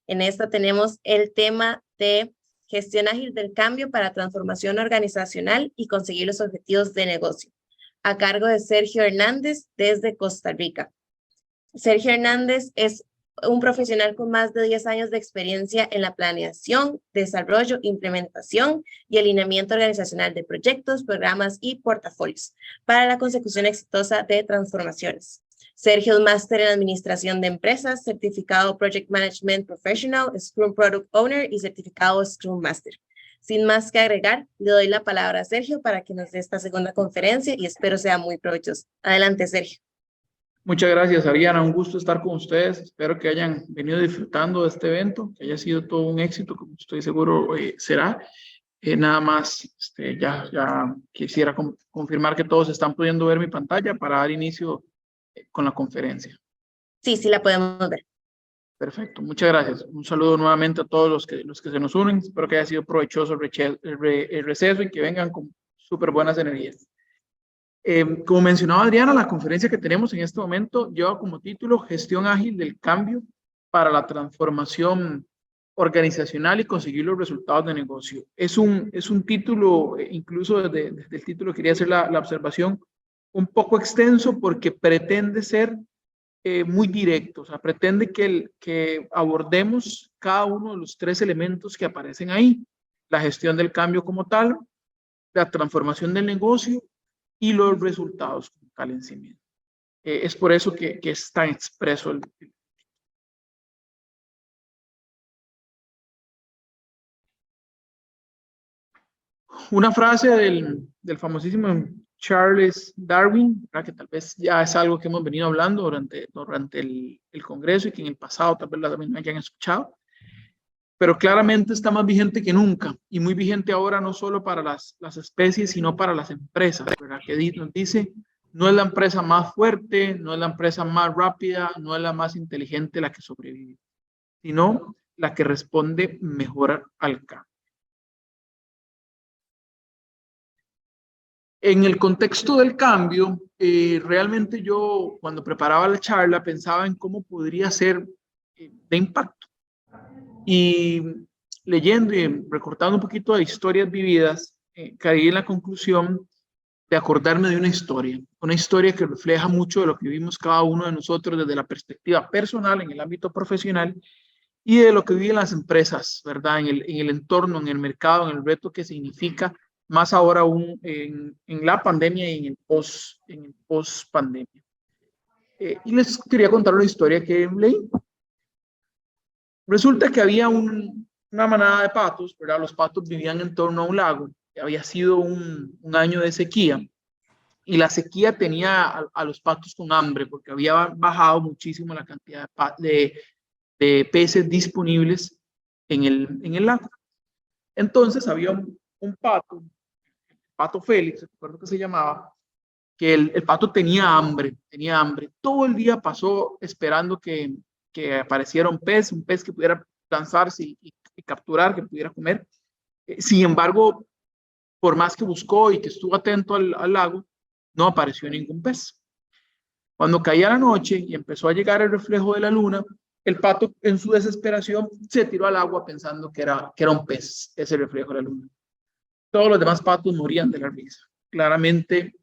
En esta tenemos el tema de gestión ágil del cambio para transformación organizacional y conseguir los objetivos de negocio, a cargo de Sergio Hernández desde Costa Rica. Sergio Hernández es un profesional con más de 10 años de experiencia en la planeación, desarrollo, implementación y alineamiento organizacional de proyectos, programas y portafolios para la consecución exitosa de transformaciones. Sergio es máster en administración de empresas, certificado Project Management Professional, Scrum Product Owner y certificado Scrum Master. Sin más que agregar, le doy la palabra a Sergio para que nos dé esta segunda conferencia y espero sea muy provechosa. Adelante, Sergio. Muchas gracias, Ariana. Un gusto estar con ustedes. Espero que hayan venido disfrutando de este evento, que haya sido todo un éxito, como estoy seguro será. Nada más, ya quisiera confirmar que todos están pudiendo ver mi pantalla para dar inicio con la conferencia. Sí, la podemos ver. Perfecto, muchas gracias. Un saludo nuevamente a todos los que se nos unen. Espero que haya sido provechoso el receso y que vengan con súper buenas energías. Como mencionaba Adriana, la conferencia que tenemos en este momento lleva como título Gestión ágil del cambio para la transformación organizacional y conseguir los resultados de negocio. Es un título, incluso desde el título quería hacer la observación, un poco extenso porque pretende ser muy directo, o sea, pretende que abordemos cada uno de los 3 elementos que aparecen ahí: la gestión del cambio como tal, la transformación del negocio y los resultados como tal en sí mismo. Es por eso que es tan expreso una frase del famosísimo Charles Darwin, ¿verdad? Que tal vez ya es algo que hemos venido hablando durante el Congreso y que en el pasado tal vez la también hayan escuchado, pero claramente está más vigente que nunca y muy vigente ahora no solo para las especies, sino para las empresas, ¿verdad? Que nos dice: no es la empresa más fuerte, no es la empresa más rápida, no es la más inteligente la que sobrevive, sino la que responde mejor al cambio. En el contexto del cambio, realmente yo cuando preparaba la charla pensaba en cómo podría ser de impacto. Y leyendo y recortando un poquito de historias vividas, caí en la conclusión de acordarme de una historia que refleja mucho de lo que vivimos cada uno de nosotros desde la perspectiva personal, en el ámbito profesional, y de lo que viven las empresas, ¿verdad? En el entorno, en el mercado, en el reto que significa, más ahora aún en la pandemia y en el post pandemia. Y les quería contar una historia que leí. Resulta que había una manada de patos, ¿verdad? Los patos vivían en torno a un lago. Había sido un año de sequía y la sequía tenía a los patos con hambre porque había bajado muchísimo la cantidad de peces disponibles en el lago. Entonces había un pato Félix, recuerdo que se llamaba, que el pato tenía hambre. Todo el día pasó esperando que apareciera un pez que pudiera lanzarse y capturar, que pudiera comer. Sin embargo, por más que buscó y que estuvo atento al lago, no apareció ningún pez. Cuando caía la noche y empezó a llegar el reflejo de la luna, el pato en su desesperación se tiró al agua pensando que era un pez, ese reflejo de la luna. Todos los demás patos morían de la risa. Claramente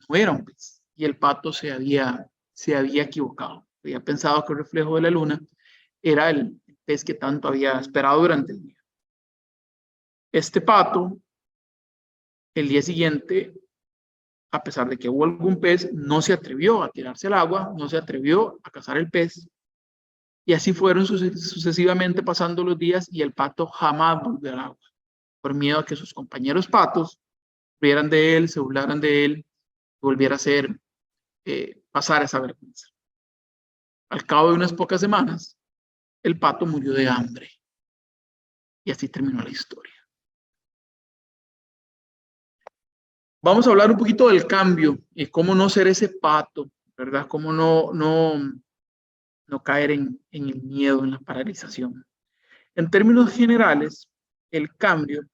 no era un pez y el pato se había equivocado. Había pensado que el reflejo de la luna era el pez que tanto había esperado durante el día. Este pato, el día siguiente, a pesar de que hubo algún pez, no se atrevió a tirarse al agua, no se atrevió a cazar el pez. Y así fueron sucesivamente pasando los días y el pato jamás volvió al agua, por miedo a que sus compañeros patos rieran de él, se burlaran de él, volviera a ser pasar esa vergüenza. Al cabo de unas pocas semanas, el pato murió de hambre. Y así terminó la historia. Vamos a hablar un poquito del cambio y cómo no ser ese pato, ¿verdad? Cómo no caer en el miedo, en la paralización. En términos generales, el cambio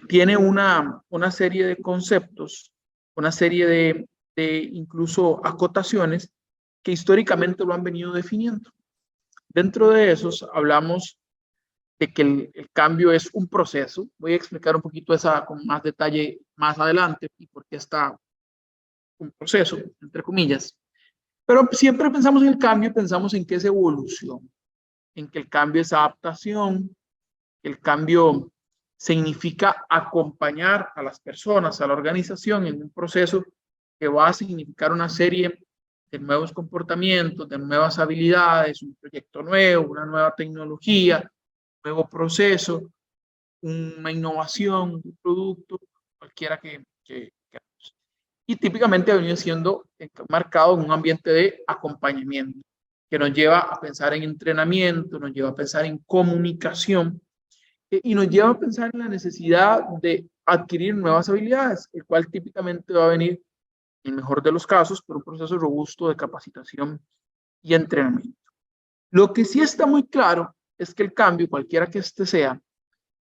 tiene una serie de conceptos, una serie de incluso acotaciones que históricamente lo han venido definiendo. Dentro de esos hablamos de que el cambio es un proceso. Voy a explicar un poquito esa con más detalle más adelante y por qué está un proceso, entre comillas. Pero siempre pensamos en el cambio, pensamos en que es evolución, en que el cambio es adaptación, que el cambio significa acompañar a las personas, a la organización en un proceso que va a significar una serie de nuevos comportamientos, de nuevas habilidades, un proyecto nuevo, una nueva tecnología, un nuevo proceso, una innovación, un producto, cualquiera que y típicamente ha venido siendo marcado en un ambiente de acompañamiento, que nos lleva a pensar en entrenamiento, nos lleva a pensar en comunicación y nos lleva a pensar en la necesidad de adquirir nuevas habilidades, el cual típicamente va a venir, en el mejor de los casos, por un proceso robusto de capacitación y entrenamiento. Lo que sí está muy claro es que el cambio, cualquiera que este sea,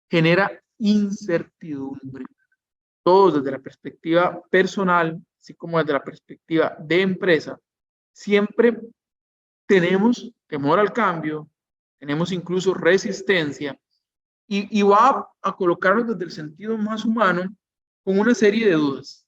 genera incertidumbre, todos desde la perspectiva personal, así como desde la perspectiva de empresa, siempre tenemos temor al cambio, tenemos incluso resistencia y va a colocarnos desde el sentido más humano con una serie de dudas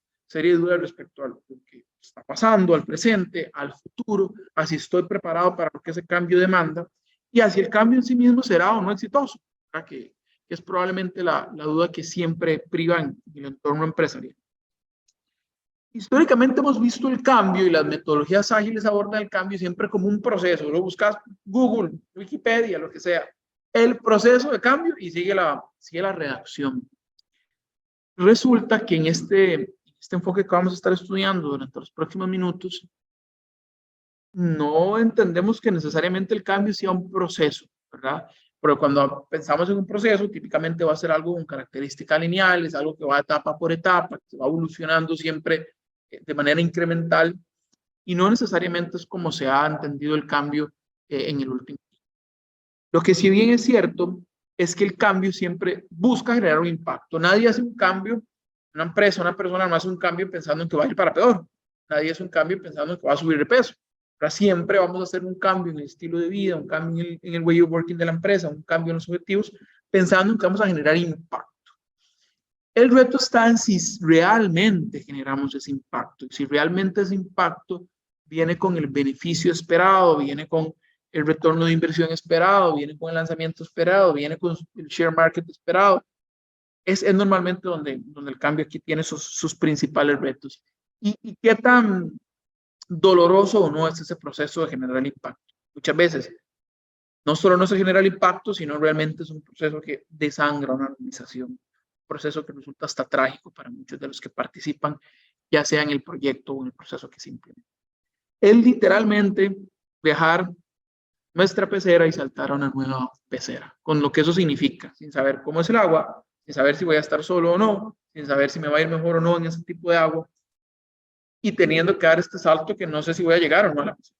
respecto a lo que está pasando, al presente, al futuro, a si estoy preparado para lo que ese cambio demanda y a si el cambio en sí mismo será o no exitoso, que es probablemente la duda que siempre priva en el entorno empresarial. Históricamente hemos visto el cambio y las metodologías ágiles abordan el cambio siempre como un proceso. Lo buscas Google, Wikipedia, lo que sea. El proceso de cambio y sigue la redacción. Resulta que en este enfoque que vamos a estar estudiando durante los próximos minutos, no entendemos que necesariamente el cambio sea un proceso, ¿verdad? Pero cuando pensamos en un proceso, típicamente va a ser algo con características lineales, algo que va etapa por etapa, que va evolucionando siempre de manera incremental y no necesariamente es como se ha entendido el cambio en el último. Lo que si bien es cierto es que el cambio siempre busca generar un impacto. Nadie hace un cambio, una empresa, una persona no hace un cambio pensando en que va a ir para peor. Nadie hace un cambio pensando en que va a subir de peso. Pero siempre vamos a hacer un cambio en el estilo de vida, un cambio en el way of working de la empresa, un cambio en los objetivos, pensando en que vamos a generar impacto. El reto está en si realmente generamos ese impacto, si realmente ese impacto viene con el beneficio esperado, viene con el retorno de inversión esperado, viene con el lanzamiento esperado, viene con el share market esperado. Es normalmente donde el cambio aquí tiene sus principales retos. ¿Y qué tan doloroso o no es ese proceso de generar impacto? Muchas veces no solo no se genera el impacto, sino realmente es un proceso que desangra una organización, proceso que resulta hasta trágico para muchos de los que participan, ya sea en el proyecto o en el proceso que se implementa. Es literalmente dejar nuestra pecera y saltar a una nueva pecera, con lo que eso significa, sin saber cómo es el agua, sin saber si voy a estar solo o no, sin saber si me va a ir mejor o no en ese tipo de agua, y teniendo que dar este salto que no sé si voy a llegar o no a la pecera.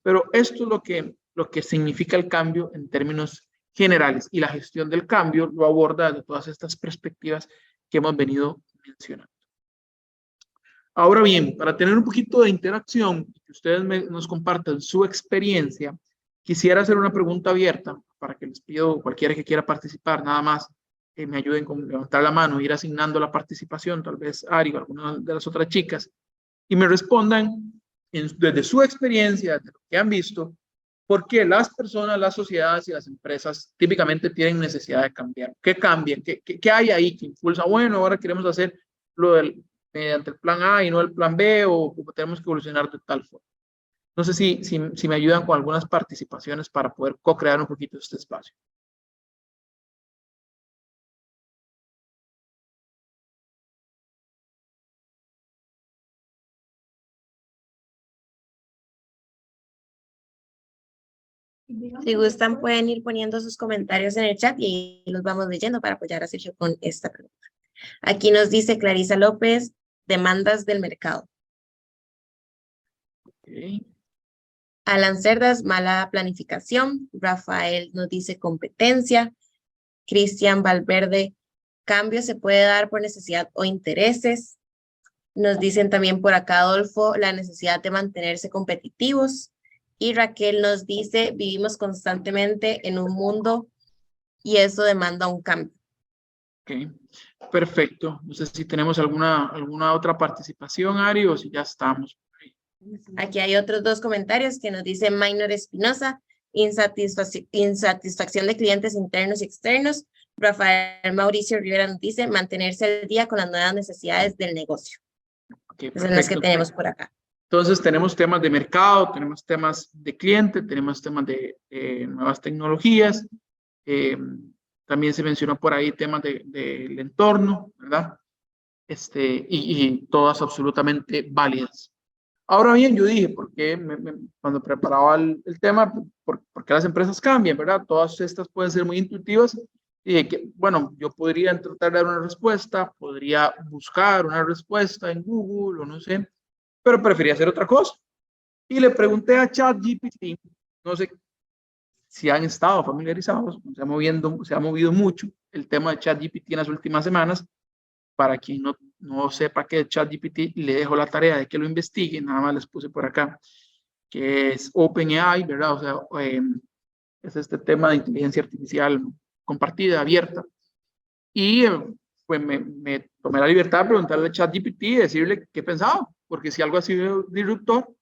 Pero esto es lo que significa el cambio en términos generales y la gestión del cambio lo aborda desde todas estas perspectivas que hemos venido mencionando. Ahora bien, para tener un poquito de interacción, que ustedes nos compartan su experiencia, quisiera hacer una pregunta abierta para que les pido cualquiera que quiera participar, nada más que me ayuden con levantar la mano, ir asignando la participación, tal vez Ari o alguna de las otras chicas, y me respondan desde su experiencia, desde lo que han visto, por qué las personas, las sociedades y las empresas típicamente tienen necesidad de cambiar. ¿Qué cambian? ¿Qué hay ahí que impulsa? Bueno, ahora queremos hacer lo mediante el plan A y no el plan B o tenemos que evolucionar de tal forma. No sé si me ayudan con algunas participaciones para poder co-crear un poquito este espacio. Si gustan, pueden ir poniendo sus comentarios en el chat y los vamos leyendo para apoyar a Sergio con esta pregunta. Aquí nos dice Clarisa López, demandas del mercado. Okay. Alan Cerdas, mala planificación. Rafael nos dice competencia. Cristian Valverde, cambio se puede dar por necesidad o intereses. Nos dicen también por acá, Adolfo, la necesidad de mantenerse competitivos. Y Raquel nos dice, vivimos constantemente en un mundo y eso demanda un cambio. Ok, perfecto. No sé si tenemos alguna otra participación, Ari, o si ya estamos. Aquí hay otros dos comentarios que nos dice Minor Espinosa, insatisfacción de clientes internos y externos. Rafael Mauricio Rivera nos dice mantenerse al día con las nuevas necesidades del negocio. Ok, Esas son las que perfecto. tenemos por acá. Entonces tenemos temas de mercado, tenemos temas de cliente, tenemos temas de nuevas tecnologías. También se mencionó por ahí temas del entorno, ¿verdad? Y todas absolutamente válidas. Ahora bien, yo dije, porque cuando preparaba el tema, porque las empresas cambian, ¿verdad? Todas estas pueden ser muy intuitivas. Y dije que, bueno, yo podría tratar de dar una respuesta, podría buscar una respuesta en Google o no sé, pero prefería hacer otra cosa. Y le pregunté a ChatGPT, no sé si han estado familiarizados, se ha movido mucho el tema de ChatGPT en las últimas semanas. Para quien no sepa qué es ChatGPT, le dejo la tarea de que lo investigue, nada más les puse por acá, que es OpenAI, ¿verdad? O sea, es este tema de inteligencia artificial compartida, abierta. Y pues me tomé la libertad de preguntarle a ChatGPT y decirle qué pensaba, porque si algo ha sido disruptor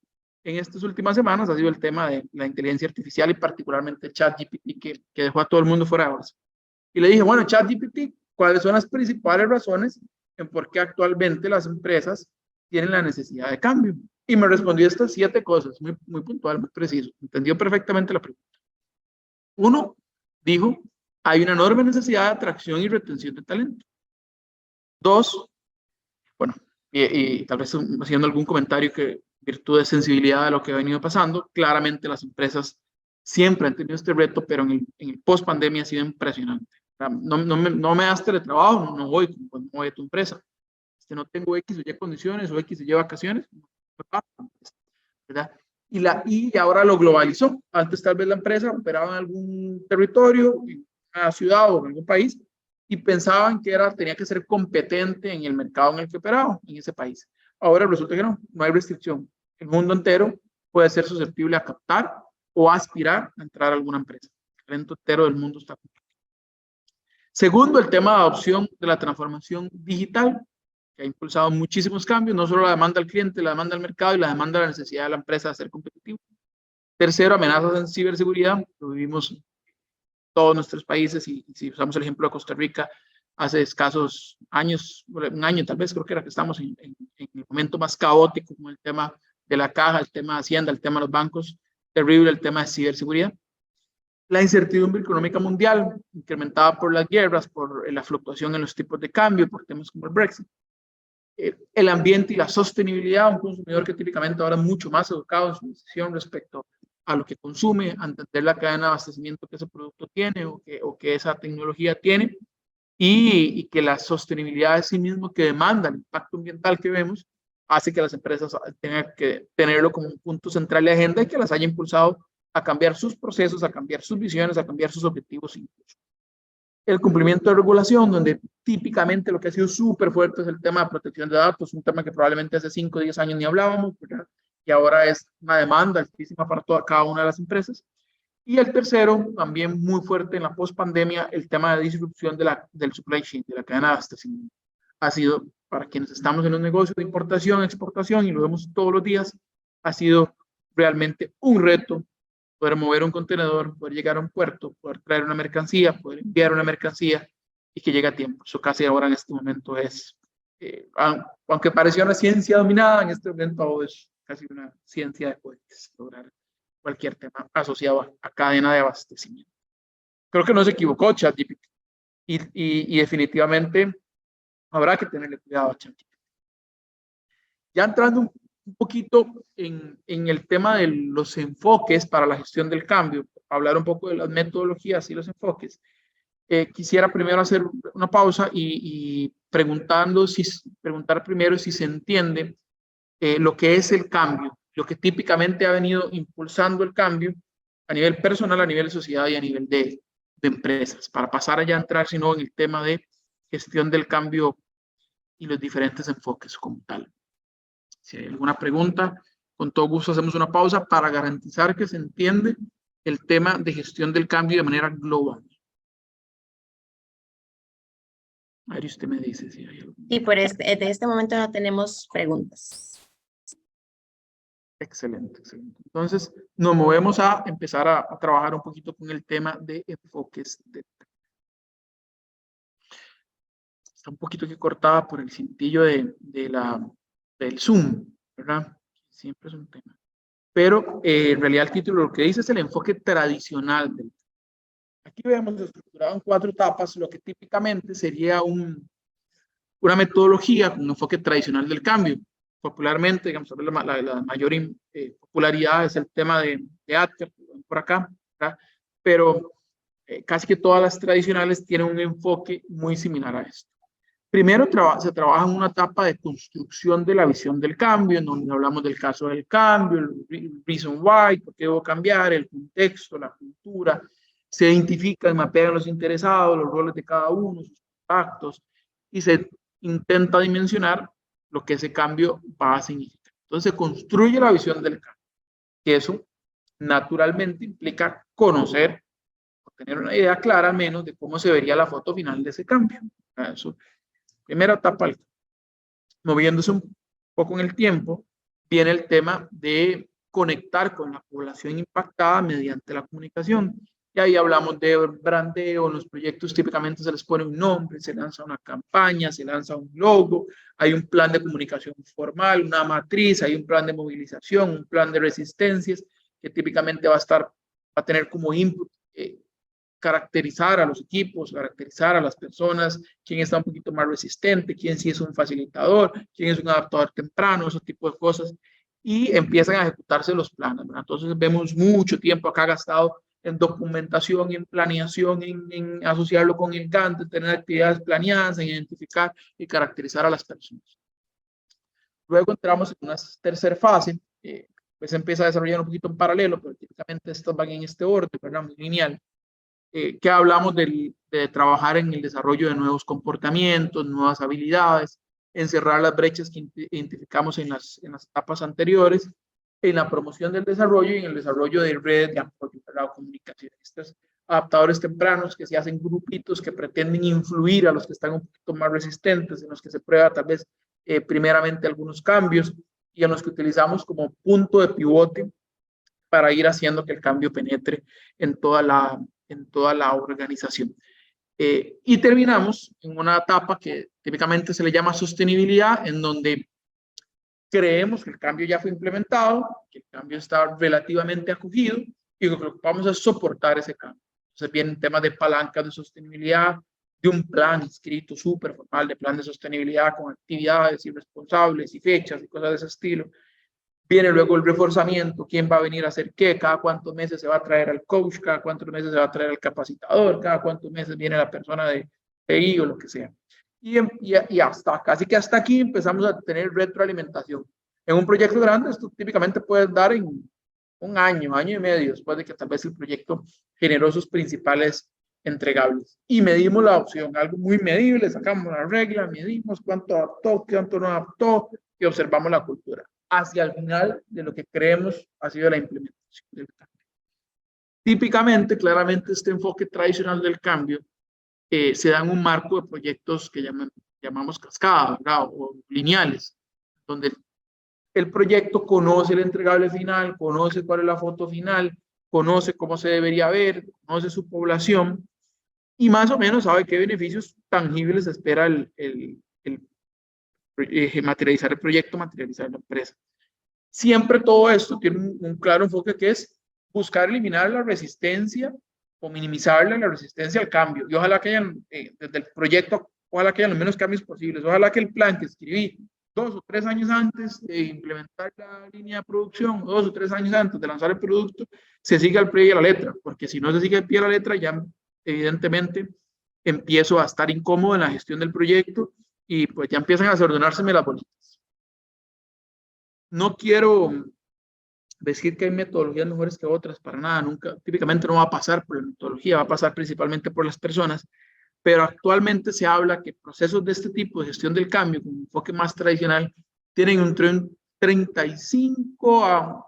en estas últimas semanas ha sido el tema de la inteligencia artificial y particularmente ChatGPT que dejó a todo el mundo fuera de bolsa. Y le dije, bueno, ChatGPT, ¿cuáles son las principales razones en por qué actualmente las empresas tienen la necesidad de cambio? Y me respondió estas 7 cosas, muy puntual, muy preciso. Entendió perfectamente la pregunta. Uno, dijo, hay una enorme necesidad de atracción y retención de talento. 2, bueno, y tal vez haciendo algún comentario que virtud de sensibilidad de lo que ha venido pasando, claramente las empresas siempre han tenido este reto, pero en el post-pandemia ha sido impresionante. No me das teletrabajo, no voy, no voy a tu empresa. No tengo X o Y condiciones o X o Y vacaciones, ¿verdad? Y ahora lo globalizó. Antes tal vez la empresa operaba en algún territorio, en una ciudad o en algún país, y pensaban que tenía que ser competente en el mercado en el que operaba, en ese país. Ahora resulta que no hay restricción. El mundo entero puede ser susceptible a captar o aspirar a entrar a alguna empresa. El talento entero del mundo está. Segundo, el tema de adopción de la transformación digital, que ha impulsado muchísimos cambios, no solo la demanda al cliente, la demanda al mercado y la demanda a la necesidad de la empresa de ser competitivo. Tercero, amenazas en ciberseguridad, lo vivimos en todos nuestros países y si usamos el ejemplo de Costa Rica, hace escasos años, un año tal vez, creo que era que estamos en el momento más caótico con el tema de la caja, el tema de Hacienda, el tema de los bancos, terrible el tema de ciberseguridad. La incertidumbre económica mundial, incrementada por las guerras, por la fluctuación en los tipos de cambio, por temas como el Brexit. El ambiente y la sostenibilidad, un consumidor que típicamente ahora es mucho más educado en su decisión respecto a lo que consume, a entender la cadena de abastecimiento que ese producto tiene o que esa tecnología tiene, y que la sostenibilidad de sí mismo que demanda el impacto ambiental que vemos, hace que las empresas tengan que tenerlo como un punto central de agenda y que las haya impulsado a cambiar sus procesos, a cambiar sus visiones, a cambiar sus objetivos incluso. El cumplimiento de regulación, donde típicamente lo que ha sido súper fuerte es el tema de protección de datos, un tema que probablemente hace 5 o 10 años ni hablábamos, ¿verdad? Y ahora es una demanda altísima para cada una de las empresas. Y el tercero, también muy fuerte en la post-pandemia, el tema de disrupción del supply chain, de la cadena de abastecimiento. Ha sido, para quienes estamos en un negocio de importación, exportación, y lo vemos todos los días, ha sido realmente un reto poder mover un contenedor, poder llegar a un puerto, poder traer una mercancía, poder enviar una mercancía y que llegue a tiempo. Eso casi ahora en este momento es, aunque parecía una ciencia dominada, en este momento ahora es casi una ciencia de poder lograr cualquier tema asociado a cadena de abastecimiento. Creo que no se equivocó ChatGPT y definitivamente habrá que tenerle cuidado a ChatGPT. Ya entrando un poquito en el tema de los enfoques para la gestión del cambio, hablar un poco de las metodologías y los enfoques. Quisiera primero hacer una pausa y preguntar primero si se entiende lo que es el cambio, lo que típicamente ha venido impulsando el cambio a nivel personal, a nivel de sociedad y a nivel de empresas, para pasar allá a entrar, sino en el tema de gestión del cambio y los diferentes enfoques como tal. Si hay alguna pregunta, con todo gusto hacemos una pausa para garantizar que se entiende el tema de gestión del cambio de manera global. A ver, usted me dice si hay algo. Y de este momento no tenemos preguntas. Excelente, excelente. Entonces, nos movemos a empezar a trabajar un poquito con el tema de enfoques de... Está un poquito que cortada por el cintillo del Zoom, ¿verdad? Siempre es un tema. Pero en realidad el título lo que dice es el enfoque tradicional del... Aquí vemos estructurado en 4 etapas, lo que típicamente sería una metodología con un enfoque tradicional del cambio. Popularmente, digamos, la mayor popularidad es el tema de Adler, por acá, ¿verdad? Pero casi que todas las tradicionales tienen un enfoque muy similar a esto. Primero se trabaja en una etapa de construcción de la visión del cambio, en donde hablamos del caso del cambio, el reason why, por qué debo cambiar, el contexto, la cultura, se identifican, mapean los interesados, los roles de cada uno, sus actos, y se intenta dimensionar lo que ese cambio va a significar. Entonces se construye la visión del cambio, que eso naturalmente implica conocer, o tener una idea clara al menos de cómo se vería la foto final de ese cambio. Eso, primera etapa, moviéndose un poco en el tiempo, viene el tema de conectar con la población impactada mediante la comunicación. Y ahí hablamos de brandeo. En los proyectos típicamente se les pone un nombre, se lanza una campaña, se lanza un logo, hay un plan de comunicación formal, una matriz, hay un plan de movilización, un plan de resistencias que típicamente va a tener como input caracterizar a los equipos, caracterizar a las personas, quién está un poquito más resistente, quién sí es un facilitador, quién es un adaptador temprano, ese tipo de cosas, y empiezan a ejecutarse los planes, ¿verdad? Entonces vemos mucho tiempo acá gastado en documentación, en planeación, en asociarlo con el Gantt, en tener actividades planeadas, en identificar y caracterizar a las personas. Luego entramos en una tercera fase, pues se empieza a desarrollar un poquito en paralelo, pero típicamente estas van en este orden, ¿verdad? Muy lineal. Que hablamos de trabajar en el desarrollo de nuevos comportamientos, nuevas habilidades, en cerrar las brechas que identificamos en las etapas anteriores, en la promoción del desarrollo y en el desarrollo de redes de apoyo para la comunicación. Estos adaptadores tempranos que se hacen grupitos que pretenden influir a los que están un poquito más resistentes, en los que se prueba tal vez primeramente algunos cambios y en los que utilizamos como punto de pivote para ir haciendo que el cambio penetre en toda la organización. Y terminamos en una etapa que típicamente se le llama sostenibilidad, en donde creemos que el cambio ya fue implementado, que el cambio está relativamente acogido y lo que vamos a soportar ese cambio. Entonces vienen temas de palancas de sostenibilidad, de un plan escrito súper formal de plan de sostenibilidad con actividades y responsables y fechas y cosas de ese estilo. Viene luego el reforzamiento, quién va a venir a hacer qué, cada cuántos meses se va a traer al coach, cada cuántos meses se va a traer al capacitador, cada cuántos meses viene la persona de TI o lo que sea. Y hasta, casi que hasta aquí empezamos a tener retroalimentación. En un proyecto grande, esto típicamente puede dar en un año, año y medio, después de que tal vez el proyecto generó sus principales entregables. Y medimos la opción, algo muy medible, sacamos la regla, medimos cuánto adaptó, cuánto no adaptó, y observamos la cultura. Hacia el final de lo que creemos ha sido la implementación del cambio. Típicamente, claramente, este enfoque tradicional del cambio se da en un marco de proyectos que llamamos cascada, ¿verdad? O lineales, donde el proyecto conoce el entregable final, conoce cuál es la foto final, conoce cómo se debería ver, conoce su población y más o menos sabe qué beneficios tangibles espera materializar el proyecto, materializar la empresa. Siempre todo esto tiene un claro enfoque que es buscar eliminar la resistencia o minimizarla, la resistencia al cambio. Y ojalá que hayan, desde el proyecto, ojalá que hayan los menos cambios posibles. Ojalá que el plan que escribí 2 o 3 años antes de implementar la línea de producción, 2 o 3 años antes de lanzar el producto, se siga al pie de la letra. Porque si no se sigue al pie de la letra, ya evidentemente empiezo a estar incómodo en la gestión del proyecto y pues ya empiezan a desordenárseme las bolitas. No quiero decir que hay metodologías mejores que otras, para nada, nunca, típicamente no va a pasar por la metodología, va a pasar principalmente por las personas, pero actualmente se habla que procesos de este tipo de gestión del cambio, con un enfoque más tradicional, tienen un 35 a,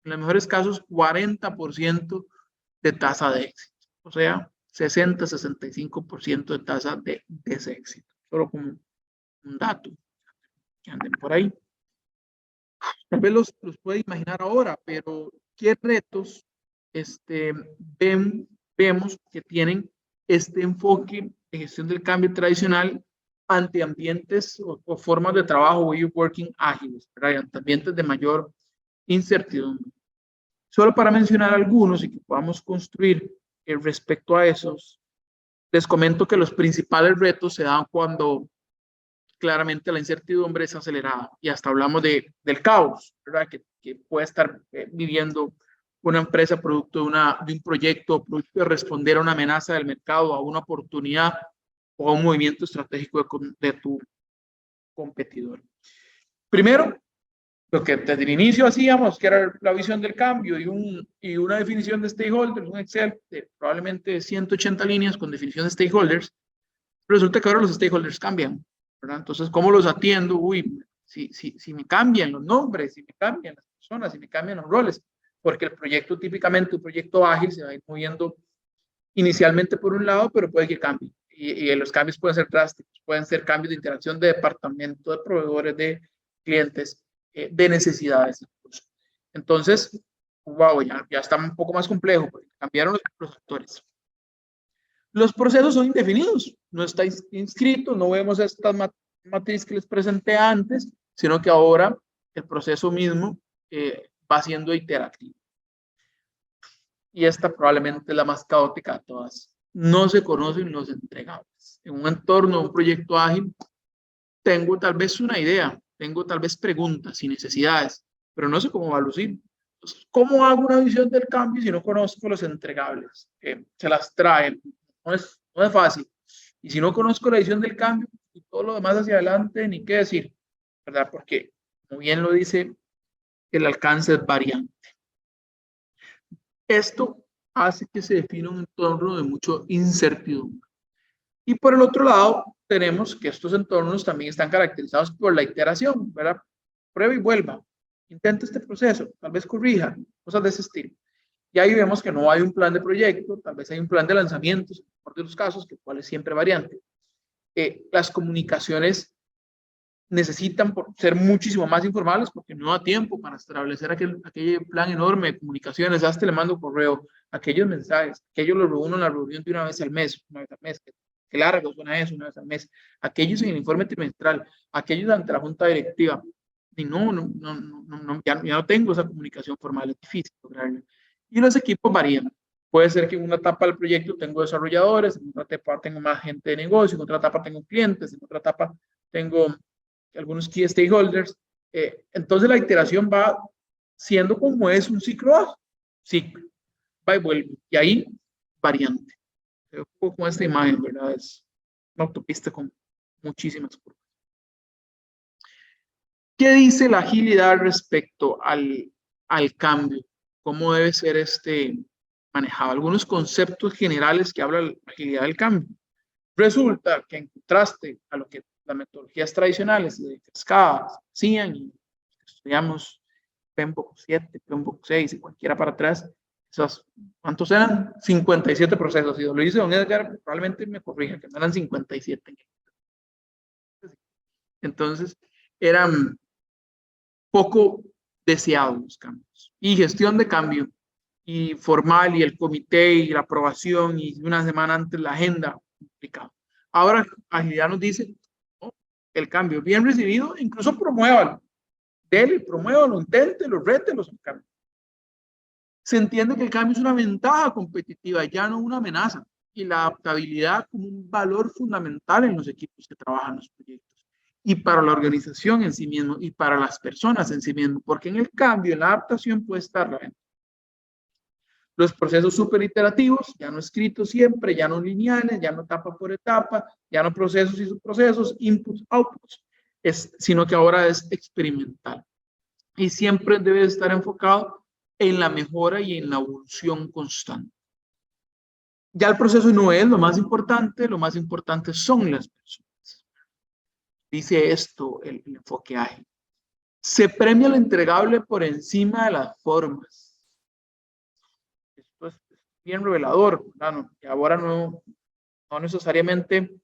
en los mejores casos, 40% de tasa de éxito. O sea, 60-65% de tasa de deséxito. Solo como un dato que anden por ahí. Tal vez los puede imaginar ahora, pero ¿qué retos vemos que tienen este enfoque de gestión del cambio tradicional ante ambientes o formas de trabajo way of working ágiles, ¿verdad? Ante ambientes de mayor incertidumbre? Solo para mencionar algunos y que podamos construir respecto a esos, les comento que los principales retos se dan cuando claramente la incertidumbre es acelerada y hasta hablamos del caos, ¿verdad? Que puede estar viviendo una empresa producto de un proyecto, producto de responder a una amenaza del mercado, a una oportunidad o a un movimiento estratégico de tu competidor. Primero, lo que desde el inicio hacíamos, que era la visión del cambio y una definición de stakeholders, un Excel de probablemente 180 líneas con definición de stakeholders, resulta que ahora los stakeholders cambian, ¿verdad? Entonces, ¿cómo los atiendo? Uy, si me cambian los nombres, si me cambian las personas, si me cambian los roles, porque el proyecto típicamente, un proyecto ágil, se va a ir moviendo inicialmente por un lado, pero puede que cambie. Y los cambios pueden ser drásticos, pueden ser cambios de interacción de departamento, de proveedores, de clientes, de necesidades. Entonces, wow, ya está un poco más complejo, porque cambiaron los actores. Los procesos son indefinidos, no está inscrito, no vemos estas matriz que les presenté antes, sino que ahora el proceso mismo va siendo iterativo. Y esta probablemente es la más caótica de todas. No se conocen los entregables. En un entorno, un proyecto ágil, tengo tal vez una idea, tengo tal vez preguntas y necesidades, pero no sé cómo va a lucir. Entonces, ¿cómo hago una visión del cambio si no conozco los entregables? Se las traen. No es fácil. Y si no conozco la visión del cambio y todo lo demás hacia adelante, ni qué decir, ¿verdad? Porque, como bien lo dice, el alcance es variante. Esto hace que se defina un entorno de mucha incertidumbre. Y por el otro lado, tenemos que estos entornos también están caracterizados por la iteración, ¿verdad? Prueba y vuelva. Intenta este proceso, tal vez corrija, cosas de ese estilo. Y ahí vemos que no hay un plan de proyecto, tal vez hay un plan de lanzamientos, en el mejor de los casos, que cual es siempre variante. Las comunicaciones necesitan ser muchísimo más informales porque no da tiempo para establecer aquel plan enorme de comunicaciones. Hasta le mando correo, aquellos mensajes, aquellos los reúno en la reunión de una vez al mes, que largo suena eso, una vez al mes, aquellos en el informe trimestral, aquellos ante la junta directiva. Y ya no tengo esa comunicación formal, es difícil lograrlo. Y los equipos varían. Puede ser que en una etapa del proyecto tengo desarrolladores, en otra etapa tengo más gente de negocio, en otra etapa tengo clientes, en otra etapa tengo algunos key stakeholders. Entonces la iteración va siendo como es un ciclo, va y vuelve. Y ahí, variante. Un poco con esta imagen, ¿verdad? Es una autopista con muchísimas curvas. ¿Qué dice la agilidad respecto al cambio? ¿Cómo debe ser manejado? Algunos conceptos generales que habla la agilidad del cambio. Resulta que en contraste a lo que las metodologías tradicionales de cascadas hacían, y estudiamos PMBOK 7, PMBOK 6 y cualquiera para atrás, ¿cuántos eran? 57 procesos. Si lo dice don Edgar, probablemente me corrija, que no eran 57. Entonces, eran poco deseados los cambios. Y gestión de cambio, y formal, y el comité, y la aprobación, y una semana antes la agenda, complicado. Ahora, agilidad nos dice, oh, el cambio bien recibido, incluso promuévalo. Dele, promuévalo, inténtelo, rételo. Se entiende que el cambio es una ventaja competitiva, ya no una amenaza, y la adaptabilidad como un valor fundamental en los equipos que trabajan los proyectos, y para la organización en sí mismo, y para las personas en sí mismo, porque en el cambio, en la adaptación puede estar la ventaja. Los procesos súper iterativos, ya no escritos siempre, ya no lineales, ya no etapa por etapa, ya no procesos y subprocesos, inputs, outputs, sino que ahora es experimental. Y siempre debe estar enfocado en la mejora y en la evolución constante. Ya el proceso no es lo más importante son las personas. Dice esto el enfoque ágil. Se premia lo entregable por encima de las formas. Esto es bien revelador, ¿verdad? Que ahora no necesariamente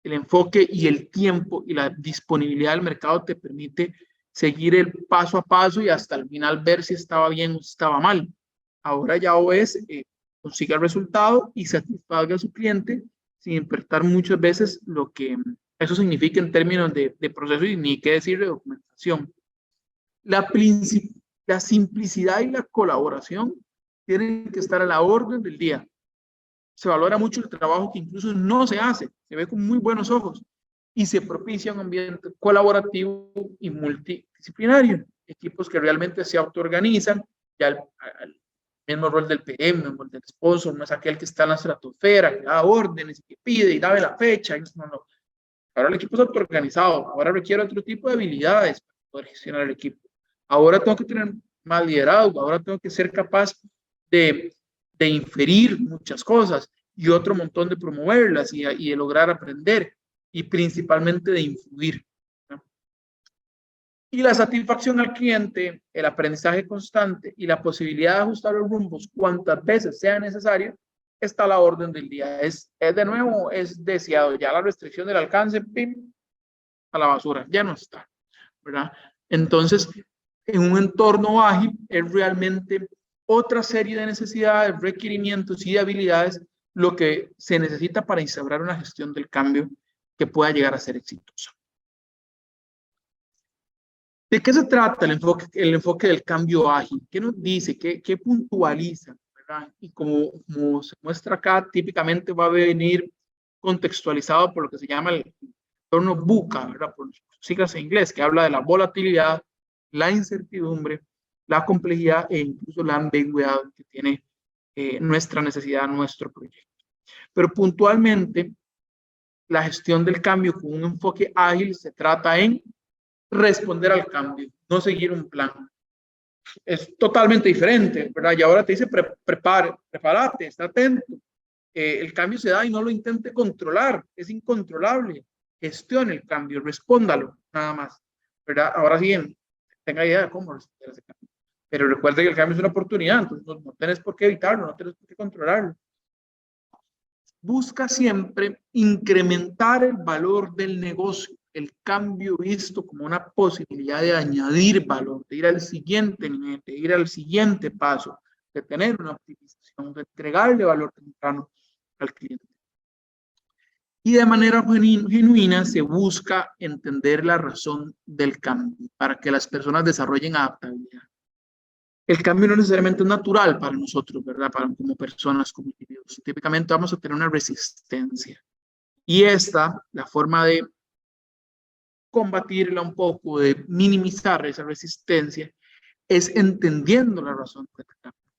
el enfoque y el tiempo y la disponibilidad del mercado te permite seguir el paso a paso y hasta el final ver si estaba bien o si estaba mal. Ahora ya es consiga el resultado y satisfaga a su cliente sin importar muchas veces lo que eso significa en términos de proceso y ni qué decir de documentación. La simplicidad y la colaboración tienen que estar a la orden del día. Se valora mucho el trabajo que incluso no se hace, se ve con muy buenos ojos y se propicia un ambiente colaborativo y multidisciplinario. Equipos que realmente se autoorganizan, ya el mismo rol del PM, el rol del sponsor, no es aquel que está en la estratosfera, que da órdenes, que pide y da la fecha. No. Ahora el equipo es autoorganizado, ahora requiere otro tipo de habilidades para poder gestionar el equipo. Ahora tengo que tener más liderazgo, ahora tengo que ser capaz de inferir muchas cosas y otro montón de promoverlas y de lograr aprender y principalmente de influir, ¿no? Y la satisfacción al cliente, el aprendizaje constante y la posibilidad de ajustar los rumbos cuantas veces sea necesario, está a la orden del día. Es de nuevo, es deseado. Ya la restricción del alcance, ¡pim!, a la basura, ya no está, ¿verdad? Entonces, en un entorno ágil es realmente otra serie de necesidades, requerimientos y de habilidades lo que se necesita para instaurar una gestión del cambio que pueda llegar a ser exitosa. ¿De qué se trata el enfoque del cambio ágil? ¿Qué nos dice? ¿Qué puntualiza? ¿Verdad? Y como se muestra acá, típicamente va a venir contextualizado por lo que se llama el entorno VUCA, ¿verdad? Por siglas en inglés, que habla de la volatilidad, la incertidumbre, la complejidad e incluso la ambigüedad que tiene nuestra necesidad, nuestro proyecto. Pero puntualmente, la gestión del cambio con un enfoque ágil se trata en responder al cambio, no seguir un plan. Es totalmente diferente, ¿verdad? Y ahora te dice, prepárate, está atento. El cambio se da y no lo intente controlar, es incontrolable. Gestione el cambio, respóndalo, nada más, ¿verdad? Ahora sí, tenga idea de cómo responder ese cambio. Pero recuerde que el cambio es una oportunidad, entonces no tenés por qué evitarlo, no tenés por qué controlarlo. Busca siempre incrementar el valor del negocio, el cambio visto como una posibilidad de añadir valor, de ir al siguiente nivel, de ir al siguiente paso, de tener una optimización, de entregarle valor temprano al cliente. Y de manera genuina se busca entender la razón del cambio para que las personas desarrollen adaptabilidad. El cambio no necesariamente es natural para nosotros, ¿verdad? Como personas, como individuos. Típicamente vamos a tener una resistencia. Y la forma de combatirla un poco, de minimizar esa resistencia, es entendiendo la razón del cambio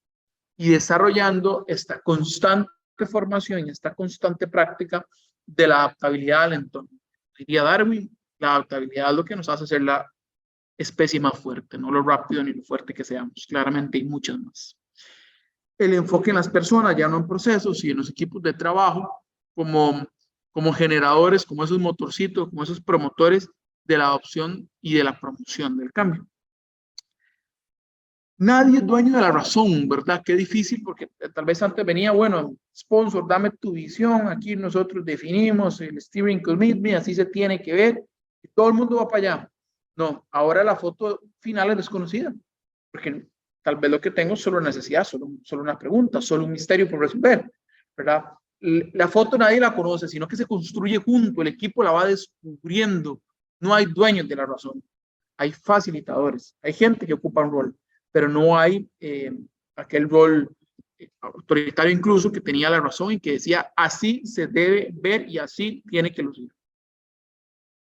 y desarrollando esta constante formación y esta constante práctica de la adaptabilidad al entorno. Diría Darwin, la adaptabilidad es lo que nos hace ser la especie más fuerte, no lo rápido ni lo fuerte que seamos. Claramente hay muchas más. El enfoque en las personas, ya no en procesos y en los equipos de trabajo, como generadores, como esos motorcitos, como esos promotores de la adopción y de la promoción del cambio. Nadie es dueño de la razón, ¿verdad? Qué difícil, porque tal vez antes venía, bueno, sponsor, dame tu visión, aquí nosotros definimos el steering committee, así se tiene que ver, y todo el mundo va para allá. No, ahora la foto final es desconocida, porque tal vez lo que tengo es solo necesidad, solo una pregunta, solo un misterio por resolver, ¿verdad? La foto nadie la conoce, sino que se construye junto, el equipo la va descubriendo, no hay dueños de la razón, hay facilitadores, hay gente que ocupa un rol, pero no hay aquel rol autoritario incluso que tenía la razón y que decía así se debe ver y así tiene que lucir.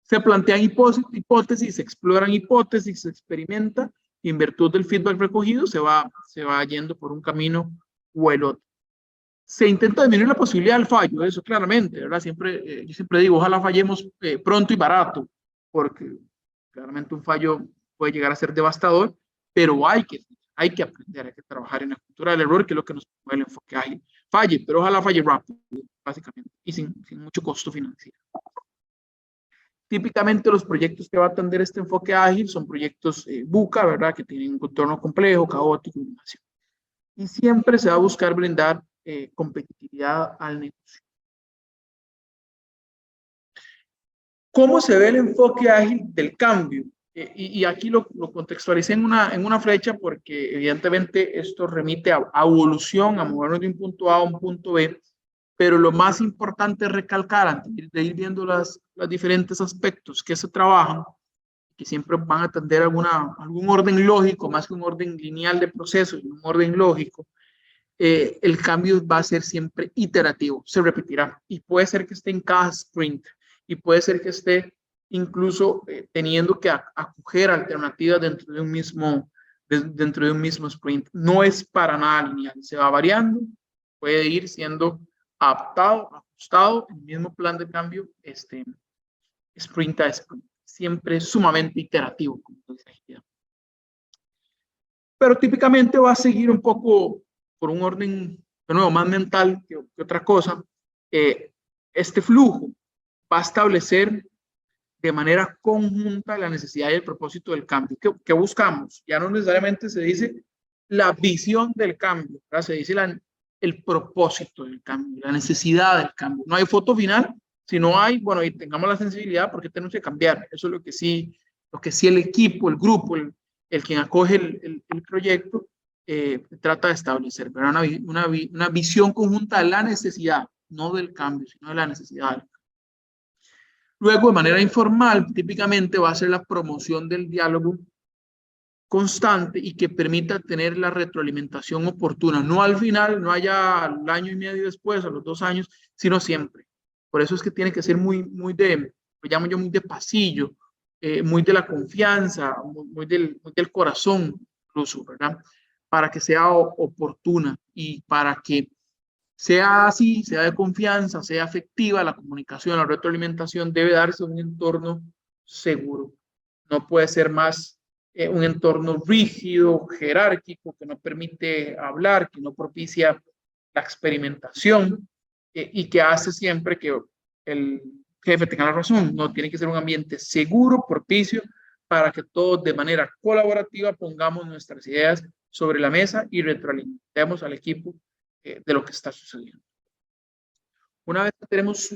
Se plantean hipótesis, se exploran hipótesis, se experimenta y en virtud del feedback recogido se va yendo por un camino o el otro. Se intenta disminuir la posibilidad del fallo, eso claramente, ¿verdad? Yo siempre digo, ojalá fallemos pronto y barato, porque claramente un fallo puede llegar a ser devastador, pero hay que aprender, hay que trabajar en la cultura del error, que es lo que nos mueve el enfoque ágil. Falle, pero ojalá falle rápido, básicamente, y sin mucho costo financiero. Típicamente los proyectos que va a atender este enfoque ágil son proyectos VUCA, ¿verdad? Que tienen un contorno complejo, caótico, innovación. Y siempre se va a buscar brindar competitividad al negocio. ¿Cómo se ve el enfoque ágil del cambio? Y aquí lo contextualicé en una flecha porque evidentemente esto remite a evolución, a movernos de un punto A a un punto B, pero lo más importante es recalcar, antes de ir viendo los diferentes aspectos que se trabajan, que siempre van a atender algún orden lógico, más que un orden lineal de procesos, un orden lógico. El cambio va a ser siempre iterativo, se repetirá y puede ser que esté en cada sprint y puede ser que esté incluso teniendo que acoger alternativas dentro de un mismo sprint. No es para nada lineal, se va variando, puede ir siendo adaptado, ajustado, el mismo plan de cambio, sprint a sprint, siempre sumamente iterativo, como decía. Pero típicamente va a seguir un poco por un orden, de nuevo, más mental que otra cosa. Este flujo va a establecer de manera conjunta la necesidad y el propósito del cambio. ¿Qué buscamos? Ya no necesariamente se dice la visión del cambio, ¿verdad? Se dice el propósito del cambio, la necesidad del cambio. No hay foto final, si no hay, bueno, y tengamos la sensibilidad porque tenemos que cambiar. Eso es lo que sí el equipo, el grupo, el quien acoge el proyecto, trata de establecer, ¿verdad? Una visión conjunta de la necesidad, no del cambio, sino de la necesidad. Luego, de manera informal, típicamente va a ser la promoción del diálogo constante y que permita tener la retroalimentación oportuna, no al final, no allá al año y medio después, a los 2 años, sino siempre. Por eso es que tiene que ser muy lo llamo yo muy de pasillo, muy de la confianza, muy del corazón, incluso, ¿verdad? Para que sea oportuna y para que sea así, sea de confianza, sea afectiva, la comunicación, la retroalimentación debe darse en un entorno seguro. No puede ser más un entorno rígido, jerárquico, que no permite hablar, que no propicia la experimentación y que hace siempre que el jefe tenga la razón. No, tiene que ser un ambiente seguro, propicio, para que todos de manera colaborativa pongamos nuestras ideas sobre la mesa y retroalimentemos al equipo de lo que está sucediendo. Una vez que tenemos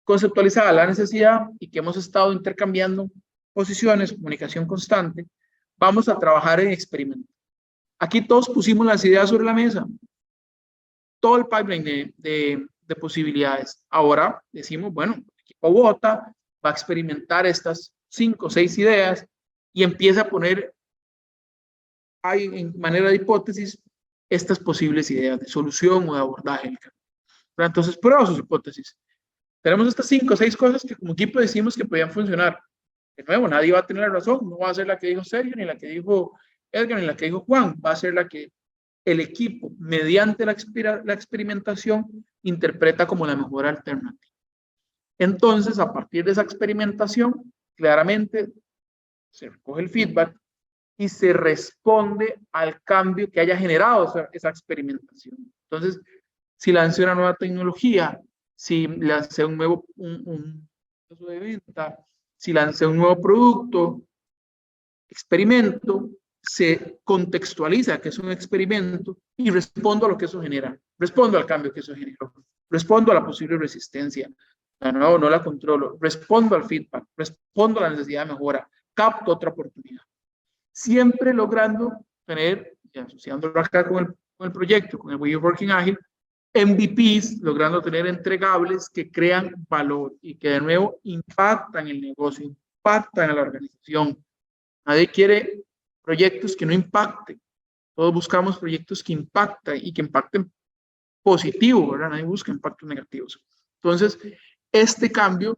conceptualizada la necesidad y que hemos estado intercambiando posiciones, comunicación constante, vamos a trabajar en experimentos. Aquí todos pusimos las ideas sobre la mesa, todo el pipeline de posibilidades. Ahora decimos, bueno, el equipo vota, va a experimentar estas 5 o 6 ideas y empieza a poner en manera de hipótesis estas posibles ideas de solución o de abordaje. Entonces, prueba sus hipótesis. Tenemos estas 5 o 6 cosas que como equipo decimos que podían funcionar. De nuevo, nadie va a tener razón. No va a ser la que dijo Sergio, ni la que dijo Edgar, ni la que dijo Juan. Va a ser la que el equipo, mediante la experimentación, interpreta como la mejor alternativa. Entonces, a partir de esa experimentación, claramente se recoge el feedback y se responde al cambio que haya generado esa experimentación. Entonces, si lancé una nueva tecnología, si lancé un nuevo proceso de venta, si lancé un nuevo producto, experimento, se contextualiza que es un experimento y respondo a lo que eso genera, respondo al cambio que eso generó, respondo a la posible resistencia, no la controlo, respondo al feedback, respondo a la necesidad de mejora, capto otra oportunidad. Siempre logrando tener, asociándolo acá con el proyecto, con el Way of Working Ágil, MVPs, logrando tener entregables que crean valor y que de nuevo impactan el negocio, impactan a la organización. Nadie quiere proyectos que no impacten. Todos buscamos proyectos que impacten y que impacten positivo, ¿verdad? Nadie busca impactos negativos. Entonces, este cambio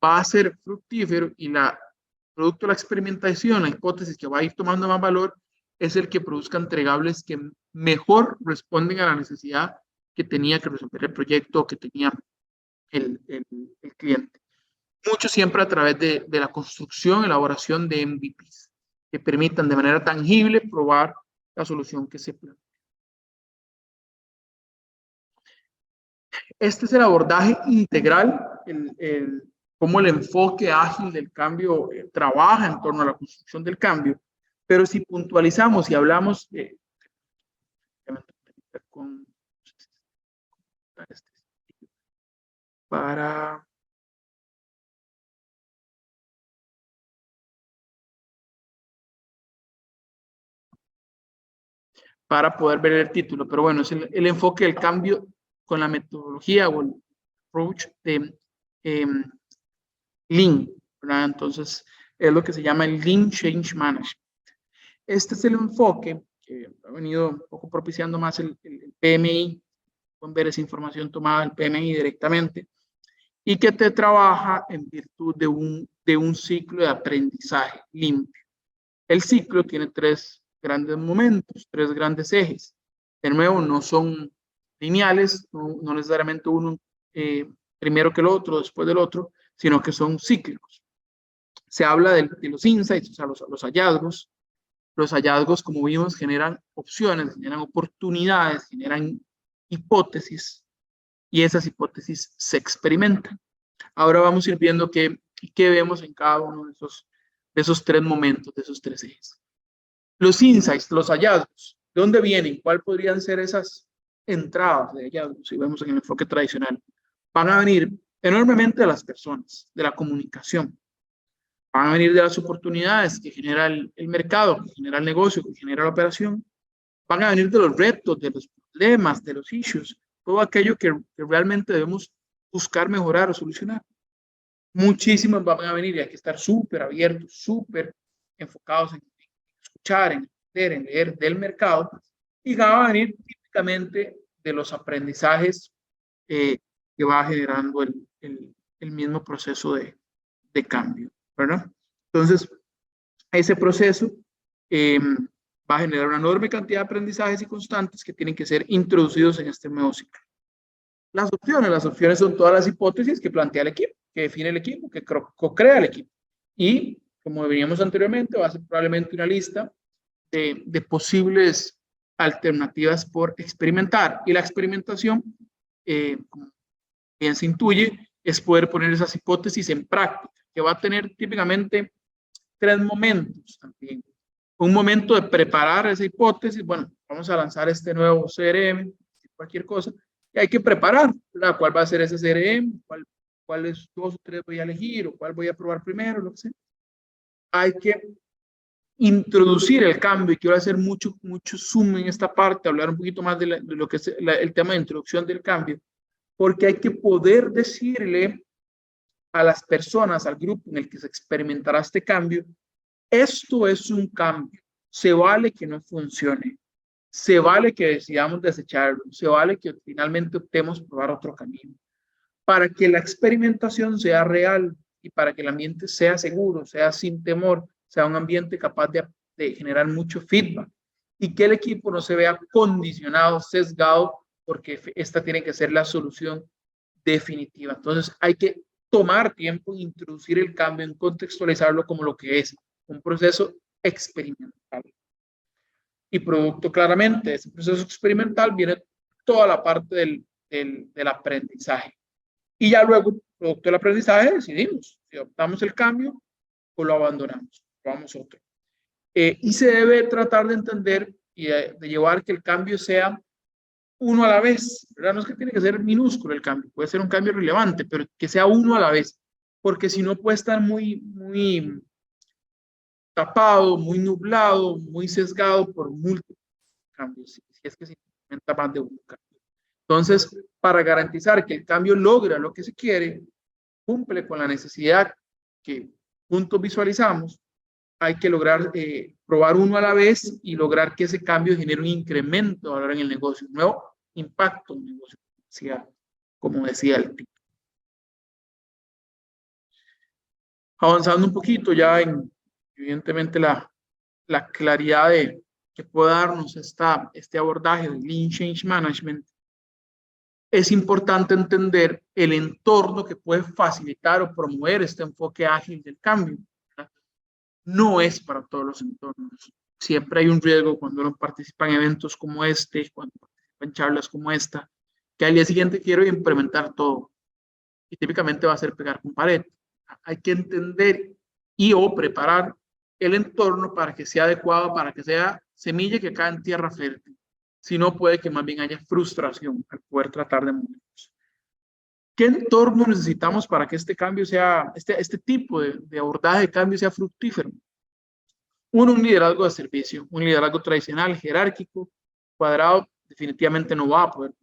va a ser fructífero y producto de la experimentación, la hipótesis que va a ir tomando más valor, es el que produzca entregables que mejor responden a la necesidad que tenía que resolver el proyecto o que tenía el cliente. Mucho siempre a través de la construcción, elaboración de MVPs que permitan de manera tangible probar la solución que se plantea. Este es el abordaje integral, cómo el enfoque ágil del cambio trabaja en torno a la construcción del cambio, pero si puntualizamos y hablamos con para poder ver el título, pero bueno, es el enfoque del cambio con la metodología o el approach de Lean, ¿verdad? Entonces, es lo que se llama el Lean Change Management. Este es el enfoque que ha venido un poco propiciando más el PMI. Pueden ver esa información tomada del PMI directamente y que te trabaja en virtud de un ciclo de aprendizaje limpio. El ciclo tiene tres grandes momentos, tres grandes ejes. De nuevo, no son lineales, no necesariamente uno primero que el otro, después del otro, sino que son cíclicos. Se habla de los insights, o sea, los hallazgos. Los hallazgos, como vimos, generan opciones, generan oportunidades, generan hipótesis, y esas hipótesis se experimentan. Ahora vamos a ir viendo qué vemos en cada uno de esos tres momentos, de esos tres ejes. Los insights, los hallazgos, ¿de dónde vienen? ¿Cuáles podrían ser esas entradas de hallazgos? Si vemos en el enfoque tradicional, van a venir enormemente de las personas, de la comunicación. Van a venir de las oportunidades que genera el mercado, que genera el negocio, que genera la operación. Van a venir de los retos, de los problemas, de los issues, todo aquello que realmente debemos buscar mejorar o solucionar. Muchísimas van a venir y hay que estar súper abiertos, súper enfocados en escuchar, en entender, en leer del mercado, y van a venir típicamente de los aprendizajes que va generando el mismo proceso de cambio, ¿verdad? Entonces, ese proceso va a generar una enorme cantidad de aprendizajes y constantes que tienen que ser introducidos en este nuevo ciclo. Las opciones son todas las hipótesis que plantea el equipo, que define el equipo, que co-crea el equipo. Y, como veníamos anteriormente, va a ser probablemente una lista de posibles alternativas por experimentar. Y la experimentación, como bien se intuye, es poder poner esas hipótesis en práctica, que va a tener típicamente tres momentos también. Un momento de preparar esa hipótesis, bueno, vamos a lanzar este nuevo CRM, cualquier cosa, y hay que preparar, ¿verdad? ¿Cuál va a ser ese CRM? ¿Cuáles dos o tres voy a elegir? ¿O cuál voy a probar primero? Lo que sea. Hay que introducir el cambio, y quiero hacer mucho zoom en esta parte, hablar un poquito más de lo que es el tema de introducción del cambio, porque hay que poder decirle a las personas, al grupo en el que se experimentará este cambio, esto es un cambio, se vale que no funcione, se vale que decidamos desecharlo, se vale que finalmente optemos probar otro camino, para que la experimentación sea real y para que el ambiente sea seguro, sea sin temor, sea un ambiente capaz de generar mucho feedback y que el equipo no se vea condicionado, sesgado, porque esta tiene que ser la solución definitiva. Entonces hay que tomar tiempo en introducir el cambio, en contextualizarlo como lo que es, un proceso experimental. Y producto claramente de ese proceso experimental viene toda la parte del aprendizaje. Y ya luego, producto del aprendizaje, decidimos si optamos el cambio o lo abandonamos, probamos otro. Y se debe tratar de entender y de llevar que el cambio sea uno a la vez, ¿verdad? No es que tiene que ser minúsculo el cambio, puede ser un cambio relevante, pero que sea uno a la vez, porque si no puede estar muy tapado, muy nublado, muy sesgado por múltiples cambios, si es que se implementa más de un cambio. Entonces, para garantizar que el cambio logra lo que se quiere, cumple con la necesidad que juntos visualizamos, hay que lograr probar uno a la vez y lograr que ese cambio genere un incremento de valor en el negocio, un nuevo impacto en el negocio, como decía el tipo. Avanzando un poquito ya en, evidentemente, la claridad que puede darnos este abordaje de Lean Change Management, es importante entender el entorno que puede facilitar o promover este enfoque ágil del cambio. No es para todos los entornos. Siempre hay un riesgo cuando uno participa en eventos como este, cuando participa en charlas como esta, que al día siguiente quiero implementar todo. Y típicamente va a ser pegar con pared. Hay que entender y o preparar el entorno para que sea adecuado, para que sea semilla que cae en tierra fértil. Si no, puede que más bien haya frustración al poder tratar de movernos. ¿Qué entorno necesitamos para que este cambio sea, este tipo de abordaje de cambio sea fructífero? Uno, un liderazgo de servicio, un liderazgo tradicional, jerárquico, cuadrado, definitivamente no va a poder,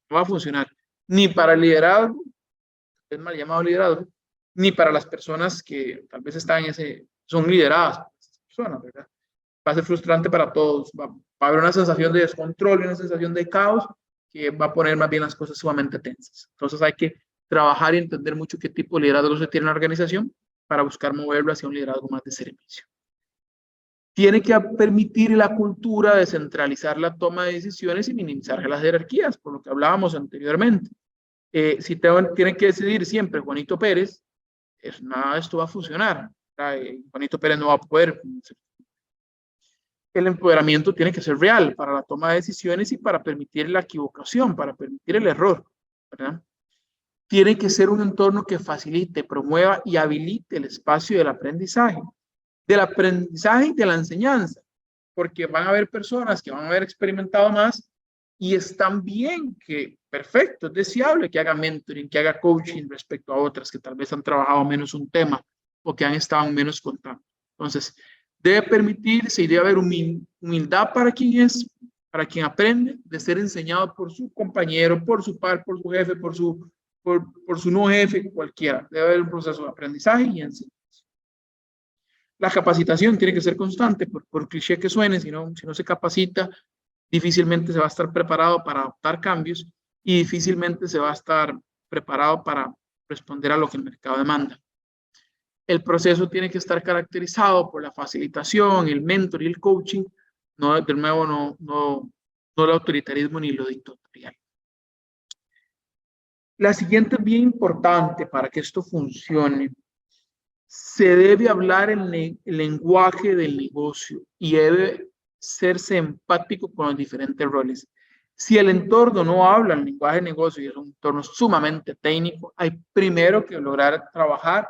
no va a funcionar, ni para el liderazgo, es mal llamado liderazgo, ni para las personas que tal vez están en son lideradas por esas personas, ¿verdad? Va a ser frustrante para todos, va a haber una sensación de descontrol y una sensación de caos que va a poner más bien las cosas sumamente tensas. Entonces hay que trabajar y entender mucho qué tipo de liderazgo se tiene en la organización para buscar moverlo hacia un liderazgo más de servicio. Tiene que permitir la cultura de centralizar la toma de decisiones y minimizar las jerarquías, por lo que hablábamos anteriormente. Si tienen que decidir siempre Juanito Pérez, nada de esto va a funcionar. Juanito Pérez no va a poder. El empoderamiento tiene que ser real para la toma de decisiones y para permitir la equivocación, para permitir el error, ¿verdad? Tiene que ser un entorno que facilite, promueva y habilite el espacio del aprendizaje y de la enseñanza, porque van a haber personas que van a haber experimentado más y están bien, que perfecto, es deseable que haga mentoring, que haga coaching respecto a otras que tal vez han trabajado menos un tema o que han estado en menos contacto. Entonces, debe permitirse y debe haber humildad para quien aprende, de ser enseñado por su compañero, por su par, por su jefe, por su no jefe, cualquiera. Debe haber un proceso de aprendizaje y enseñanza. La capacitación tiene que ser constante, por cliché que suene, si no se capacita, difícilmente se va a estar preparado para adoptar cambios y difícilmente se va a estar preparado para responder a lo que el mercado demanda. El proceso tiene que estar caracterizado por la facilitación, el mentor y el coaching, no, de nuevo, no el autoritarismo ni lo dictatorial. La siguiente es bien importante para que esto funcione. Se debe hablar el lenguaje del negocio y debe serse empático con los diferentes roles. Si el entorno no habla el lenguaje de negocio y es un entorno sumamente técnico, hay primero que lograr trabajar,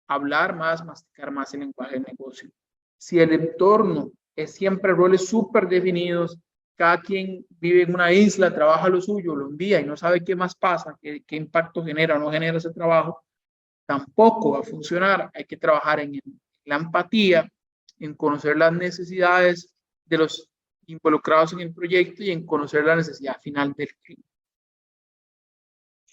hablar más, masticar más el lenguaje de negocio. Si el entorno es siempre roles súper definidos, cada quien vive en una isla, trabaja lo suyo, lo envía y no sabe qué más pasa, qué impacto genera o no genera ese trabajo, tampoco va a funcionar. Hay que trabajar en la empatía, en conocer las necesidades de los involucrados en el proyecto y en conocer la necesidad final del cliente.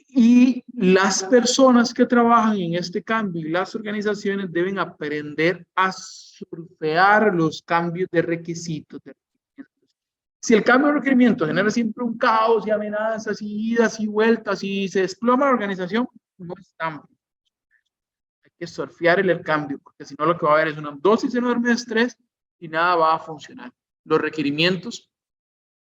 Y las personas que trabajan en este cambio y las organizaciones deben aprender a surfear los cambios de requisitos. Si el cambio de requerimientos genera siempre un caos y amenazas y idas y vueltas y se desploma la organización, no es tan bueno. Hay que surfear el cambio, porque si no lo que va a haber es una dosis enorme de estrés y nada va a funcionar. Los requerimientos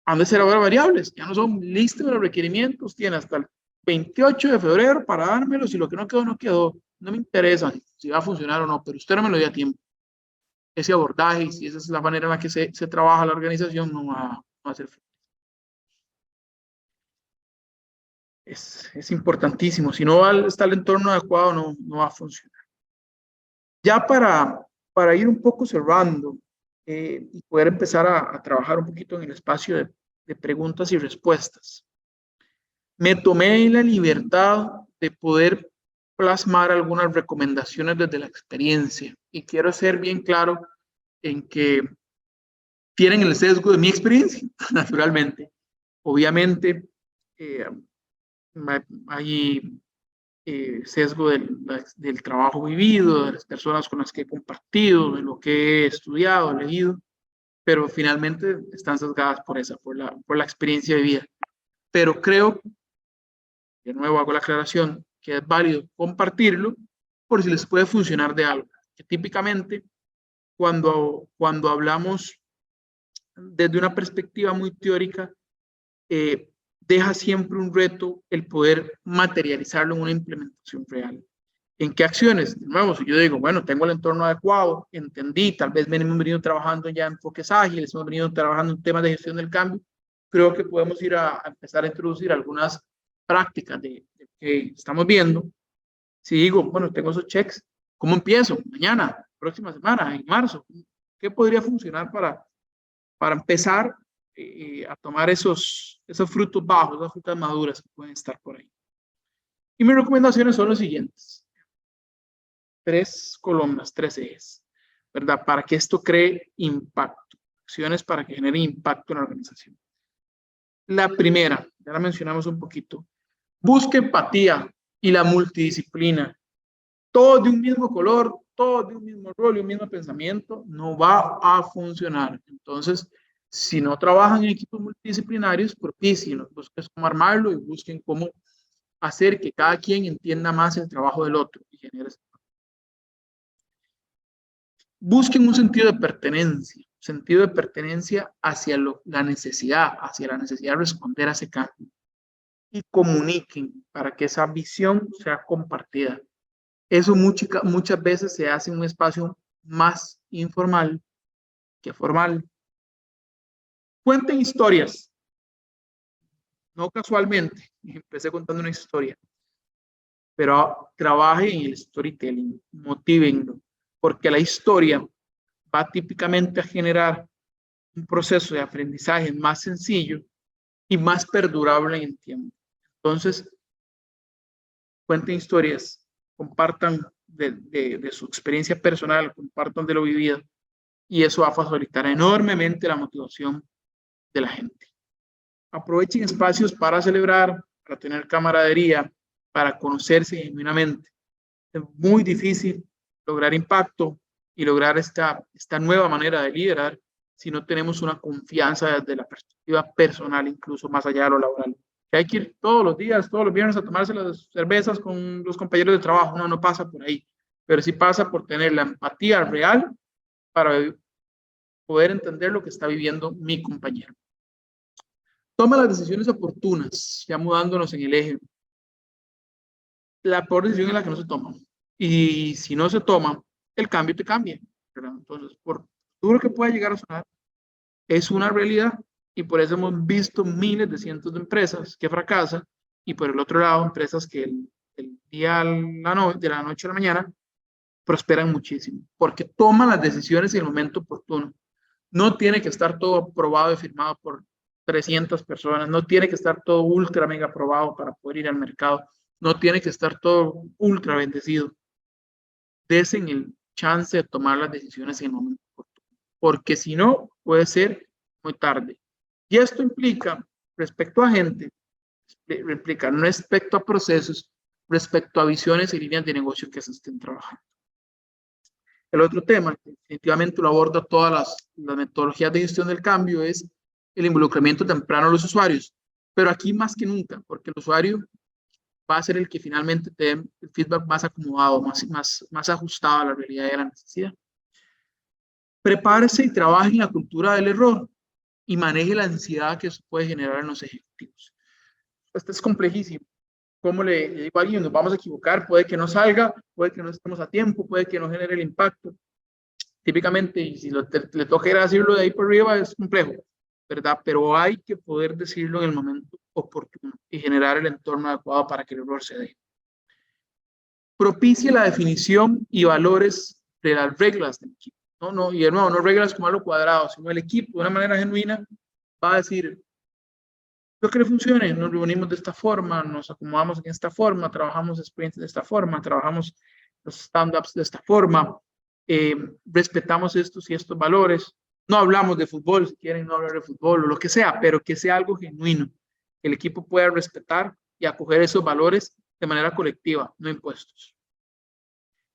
han de ser ahora variables, ya no son listas de los requerimientos, tiene hasta el 28 de febrero para dármelos y lo que no quedó, no quedó. No me interesa si va a funcionar o no, pero usted no me lo dio a tiempo. Ese abordaje, si esa es la manera en la que se trabaja la organización, no va a ser fácil. Es importantísimo. Si no está el entorno adecuado, no va a funcionar. Ya para ir un poco cerrando y poder empezar a trabajar un poquito en el espacio de preguntas y respuestas. Me tomé la libertad de poder plasmar algunas recomendaciones desde la experiencia y quiero ser bien claro en que tienen el sesgo de mi experiencia, naturalmente. Obviamente hay sesgo del trabajo vivido, de las personas con las que he compartido, de lo que he estudiado, leído, pero finalmente están sesgadas por la experiencia vivida. Pero creo, de nuevo hago la aclaración, que es válido compartirlo por si les puede funcionar de algo. Que típicamente cuando hablamos desde una perspectiva muy teórica, deja siempre un reto el poder materializarlo en una implementación real. ¿En qué acciones? De nuevo, si yo digo, bueno, tengo el entorno adecuado, entendí, tal vez hemos venido trabajando ya en enfoques ágiles, hemos venido trabajando en temas de gestión del cambio, creo que podemos ir a empezar a introducir algunas prácticas de que estamos viendo Si digo, bueno, tengo esos checks, ¿cómo empiezo? Mañana, próxima semana, en marzo. ¿Qué podría funcionar para empezar a tomar esos frutos bajos, esas frutas maduras que pueden estar por ahí? Y mis recomendaciones son los siguientes. 3 columnas, 3 ejes, ¿verdad? Para que esto cree impacto. Acciones para que genere impacto en la organización. La primera, ya la mencionamos un poquito, busque empatía y la multidisciplina. Todo de un mismo color, todo de un mismo rol y un mismo pensamiento, no va a funcionar. Entonces, si no trabajan en equipos multidisciplinarios, propícienlos, busquen cómo armarlo y busquen cómo hacer que cada quien entienda más el trabajo del otro y genere. Busquen un sentido de pertenencia hacia la necesidad de responder a ese cambio y comuniquen para que esa visión sea compartida. Eso muchas veces se hace en un espacio más informal que formal. Cuenten historias. No casualmente, empecé contando una historia, pero trabajen en el storytelling, motívenlo, porque la historia va típicamente a generar un proceso de aprendizaje más sencillo y más perdurable en el tiempo. Entonces, cuenten historias, compartan de su experiencia personal, compartan de lo vivido, y eso va a facilitar enormemente la motivación de la gente. Aprovechen espacios para celebrar, para tener camaradería, para conocerse genuinamente. Es muy difícil lograr impacto y lograr esta nueva manera de liderar si no tenemos una confianza desde la perspectiva personal, incluso más allá de lo laboral. Que hay que ir todos los días, todos los viernes a tomarse las cervezas con los compañeros de trabajo. No pasa por ahí, pero sí pasa por tener la empatía real para poder entender lo que está viviendo mi compañero. Toma las decisiones oportunas, ya mudándonos en el eje. La peor decisión es la que no se toma. Y si no se toma, el cambio te cambia, ¿verdad? Entonces, por duro que pueda llegar a sonar, es una realidad y por eso hemos visto miles de cientos de empresas que fracasan y por el otro lado, empresas que el día de la noche a la mañana prosperan muchísimo porque toman las decisiones en el momento oportuno. No tiene que estar todo aprobado y firmado por 300 personas, no tiene que estar todo ultra mega aprobado para poder ir al mercado, no tiene que estar todo ultra bendecido. Desen el chance de tomar las decisiones en el momento oportuno, porque si no, puede ser muy tarde. Y esto implica, respecto a gente, implica no respecto a procesos, respecto a visiones y líneas de negocio que se estén trabajando. El otro tema, que definitivamente lo aborda todas las metodologías de gestión del cambio, es el involucramiento temprano de los usuarios. Pero aquí más que nunca, porque el usuario va a ser el que finalmente te dé el feedback más acomodado, más ajustado a la realidad y a la necesidad. Prepárese y trabaje en la cultura del error y maneje la ansiedad que eso puede generar en los ejecutivos. Esto es complejísimo. ¿Cómo le digo a alguien? Nos vamos a equivocar, puede que no salga, puede que no estemos a tiempo, puede que no genere el impacto. Típicamente, y si le toca ir a decirlo de ahí por arriba, es complejo, ¿verdad? Pero hay que poder decirlo en el momento oportuno y generar el entorno adecuado para que el error se dé. Propicie la definición y valores de las reglas del equipo. Y de nuevo, no reglas como algo cuadrado, sino el equipo de una manera genuina va a decir lo que le funcione. Nos reunimos de esta forma, nos acomodamos en esta forma, trabajamos experientes de esta forma, trabajamos los stand-ups de esta forma, respetamos estos y estos valores. No hablamos de fútbol, si quieren no hablar de fútbol o lo que sea, pero que sea algo genuino, que el equipo pueda respetar y acoger esos valores de manera colectiva, no impuestos.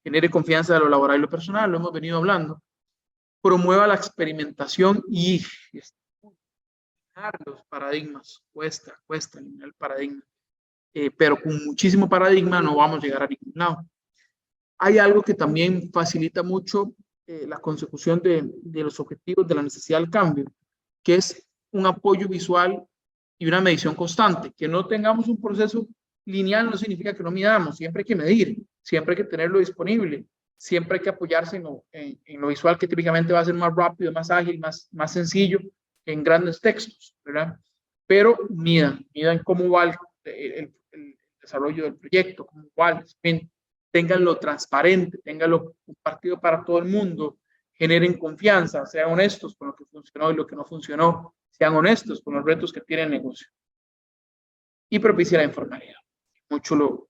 Genere confianza de lo laboral y lo personal, lo hemos venido hablando. Promueva la experimentación y los paradigmas. Cuesta eliminar el paradigma. Pero con muchísimo paradigma no vamos a llegar a ningún lado. Hay algo que también facilita mucho la consecución de los objetivos de la necesidad del cambio, que es un apoyo visual y una medición constante. Que no tengamos un proceso lineal no significa que no midamos, siempre hay que medir, siempre hay que tenerlo disponible, siempre hay que apoyarse en lo visual, que típicamente va a ser más rápido, más ágil, más sencillo en grandes textos, ¿verdad? Pero midan cómo va el desarrollo del proyecto, cómo va el sprint, ténganlo transparente, ténganlo compartido para todo el mundo, generen confianza, sean honestos con lo que funcionó y lo que no funcionó, sean honestos con los retos que tiene el negocio y propicie la informalidad. Mucho lo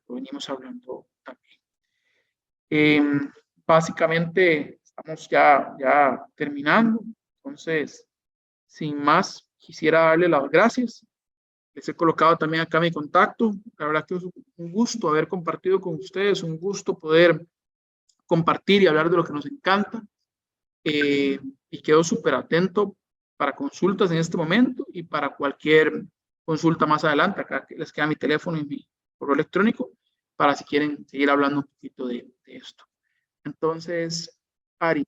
venimos hablando también. Básicamente estamos ya terminando, entonces sin más quisiera darle las gracias. Les he colocado también acá mi contacto. La verdad que es un gusto haber compartido con ustedes, un gusto poder compartir y hablar de lo que nos encanta. Y quedo súper atento para consultas en este momento y para cualquier consulta más adelante. Acá les queda mi teléfono y mi correo electrónico para si quieren seguir hablando un poquito de esto. Entonces, Ari,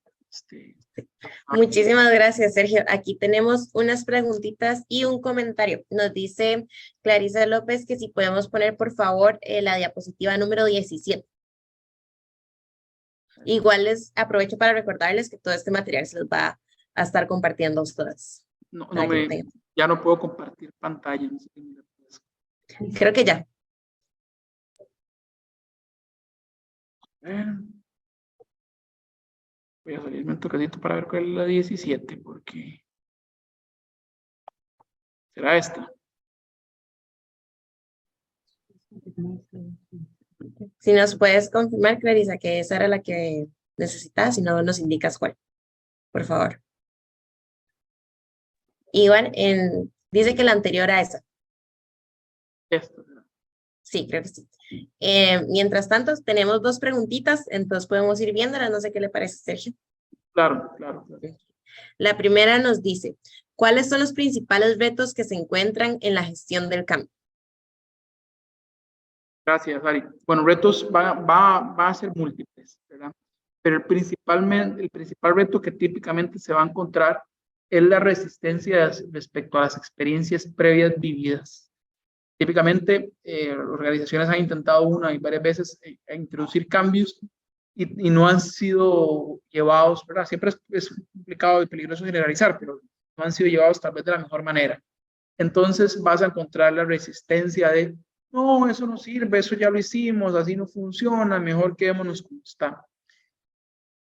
Muchísimas gracias, Sergio. Aquí tenemos unas preguntitas y un comentario. Nos dice Clarisa López que si podemos poner, por favor, la diapositiva número 17. Igual les aprovecho para recordarles que todo este material se los va a estar compartiendo a ustedes. Ya no puedo compartir pantalla. No sé Creo que ya. Voy a salirme un toquecito para ver cuál es la 17, porque será esta. Si nos puedes confirmar, Clarisa, que esa era la que necesitas, si no nos indicas cuál, por favor. Iván, dice que la anterior a esa. Esta. Sí, creo que sí. Mientras tanto, tenemos dos preguntitas, entonces podemos ir viéndolas. No sé qué le parece, Sergio. Claro. La primera nos dice, ¿cuáles son los principales retos que se encuentran en la gestión del cambio? Gracias, Ari. Bueno, retos va a ser múltiples, ¿verdad? Pero el principal reto que típicamente se va a encontrar es la resistencia respecto a las experiencias previas vividas. Típicamente, organizaciones han intentado una y varias veces introducir cambios y no han sido llevados, ¿verdad? Siempre es complicado y peligroso generalizar, pero no han sido llevados tal vez de la mejor manera. Entonces vas a encontrar la resistencia de, no, eso no sirve, eso ya lo hicimos, así no funciona, mejor quedémonos como está.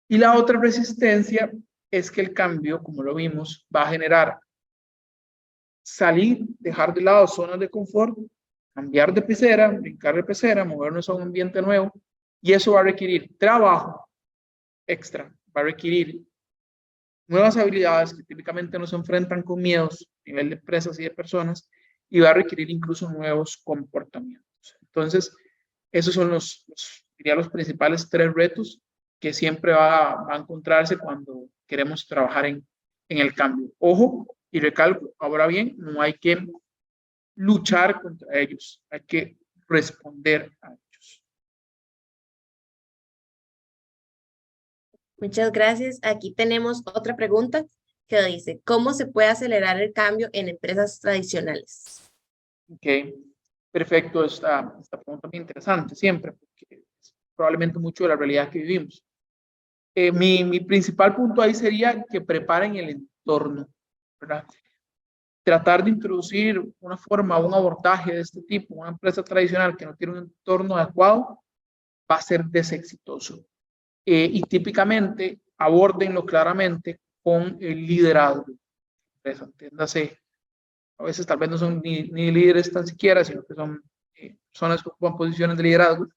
Y la otra resistencia es que el cambio, como lo vimos, va a generar salir, dejar de lado zonas de confort, cambiar de pecera, brincar de pecera, movernos a un ambiente nuevo, y eso va a requerir trabajo extra, va a requerir nuevas habilidades que típicamente no se enfrentan con miedos a nivel de empresas y de personas, y va a requerir incluso nuevos comportamientos. Entonces, esos son diría los principales 3 retos que siempre va a encontrarse cuando queremos trabajar en el cambio. Ojo, y recalco, ahora bien, no hay que luchar contra ellos, hay que responder a ellos. Muchas gracias. Aquí tenemos otra pregunta que dice, ¿cómo se puede acelerar el cambio en empresas tradicionales? Ok, perfecto. Esta pregunta es muy interesante siempre, porque es probablemente mucho de la realidad que vivimos. Mi principal punto ahí sería que preparen el entorno, ¿verdad? Tratar de introducir una forma, un abordaje de este tipo, una empresa tradicional que no tiene un entorno adecuado, va a ser desexitoso. Y típicamente abórdenlo claramente con el liderazgo. Entiéndase, a veces tal vez no son ni líderes tan siquiera, sino que son personas que ocupan posiciones de liderazgo,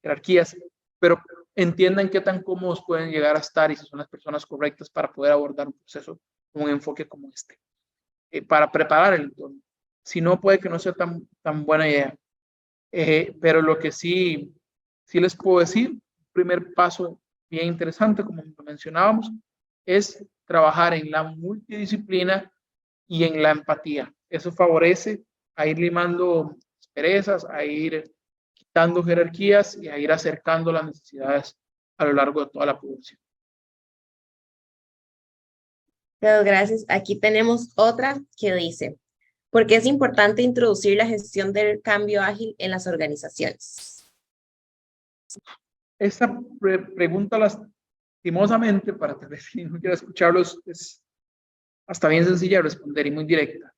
jerarquías, pero entiendan qué tan cómodos pueden llegar a estar y si son las personas correctas para poder abordar un proceso, un enfoque como este, para preparar el entorno. Si no, puede que no sea tan buena idea. Pero lo que sí les puedo decir, primer paso bien interesante, como lo mencionábamos, es trabajar en la multidisciplina y en la empatía. Eso favorece a ir limando perezas, a ir quitando jerarquías y a ir acercando las necesidades a lo largo de toda la población. Muchas gracias. Aquí tenemos otra que dice, ¿por qué es importante introducir la gestión del cambio ágil en las organizaciones? Esta pregunta, lastimosamente, para tal vez si no quiera escucharlos, es hasta bien sencilla de responder y muy directa.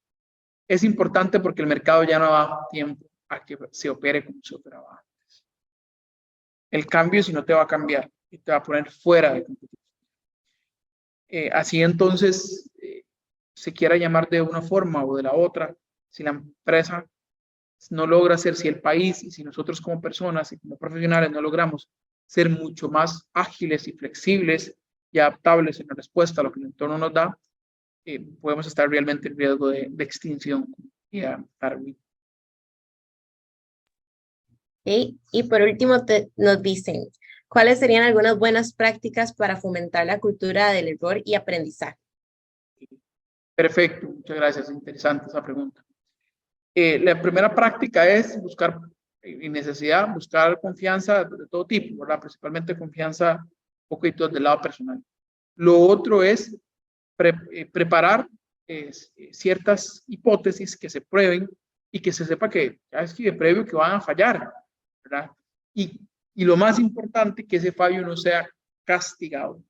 Es importante porque el mercado ya no da tiempo a que se opere como se operaba antes. el cambio si no te va a cambiar y te va a poner fuera de competición. Así entonces, se quiera llamar de una forma o de la otra, si la empresa no logra ser, si el país y si nosotros como personas y como profesionales no logramos ser mucho más ágiles y flexibles y adaptables en la respuesta a lo que el entorno nos da, podemos estar realmente en riesgo de extinción. Darwin. ¿Okay? Y por último nos dicen, ¿cuáles serían algunas buenas prácticas para fomentar la cultura del error y aprendizaje? Perfecto, muchas gracias, interesante esa pregunta. La primera práctica es buscar, en necesidad, buscar confianza de todo tipo, ¿verdad? Principalmente confianza un poquito del lado personal. Lo otro es preparar ciertas hipótesis que se prueben y que se sepa que ya es que de previo que van a fallar, ¿verdad? Y lo más importante, que ese fallo no sea castigado.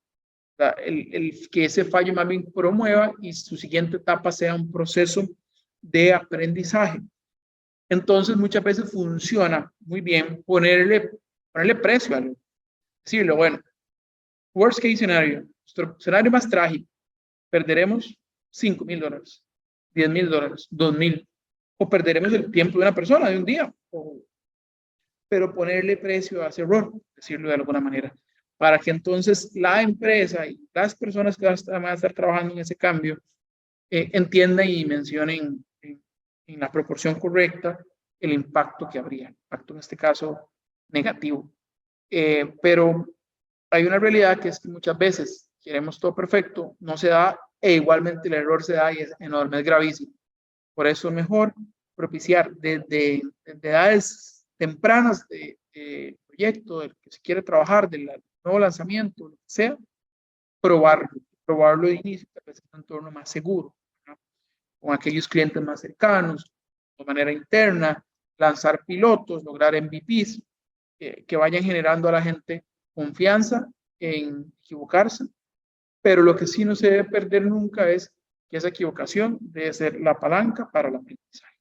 Que ese fallo más bien promueva y su siguiente etapa sea un proceso de aprendizaje. Entonces, muchas veces funciona muy bien ponerle precio a algo. Decirlo, bueno, worst case scenario, nuestro escenario más trágico, perderemos $5,000, $10,000, $2,000, o perderemos el tiempo de una persona de un día, pero ponerle precio a ese error, decirlo de alguna manera, para que entonces la empresa y las personas que van a estar trabajando en ese cambio entiendan y mencionen en la proporción correcta el impacto que habría, impacto en este caso negativo. Pero hay una realidad que es que muchas veces queremos todo perfecto, no se da, e igualmente el error se da y es enorme, es gravísimo. Por eso es mejor propiciar desde edades tempranas de proyecto, del que se quiere trabajar, del nuevo lanzamiento, lo que sea, probarlo de inicio, tal vez en un entorno más seguro, ¿no? Con aquellos clientes más cercanos, de manera interna, lanzar pilotos, lograr MVPs, que vayan generando a la gente confianza en equivocarse, pero lo que sí no se debe perder nunca es que esa equivocación debe ser la palanca para el aprendizaje.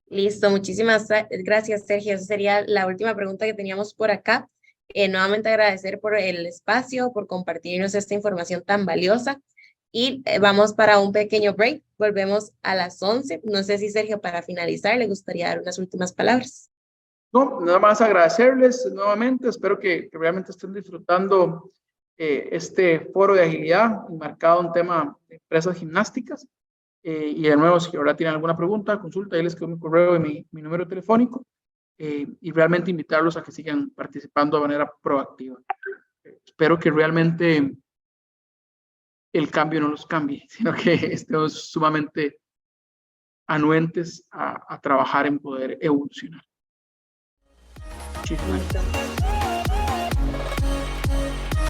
Listo, muchísimas gracias, Sergio. Esa sería la última pregunta que teníamos por acá. Nuevamente agradecer por el espacio, por compartirnos esta información tan valiosa. Y vamos para un pequeño break. Volvemos a las 11. No sé si Sergio, para finalizar, le gustaría dar unas últimas palabras. No, nada más agradecerles nuevamente. Espero que realmente estén disfrutando este foro de agilidad marcado en tema de empresas gimnásticas. Y de nuevo, si ahora tienen alguna pregunta, consulta, ahí les quedo mi correo y mi número telefónico. Y realmente invitarlos a que sigan participando de manera proactiva. Espero que realmente el cambio no los cambie, sino que estemos sumamente anuentes a trabajar en poder evolucionar. Muchísimas gracias.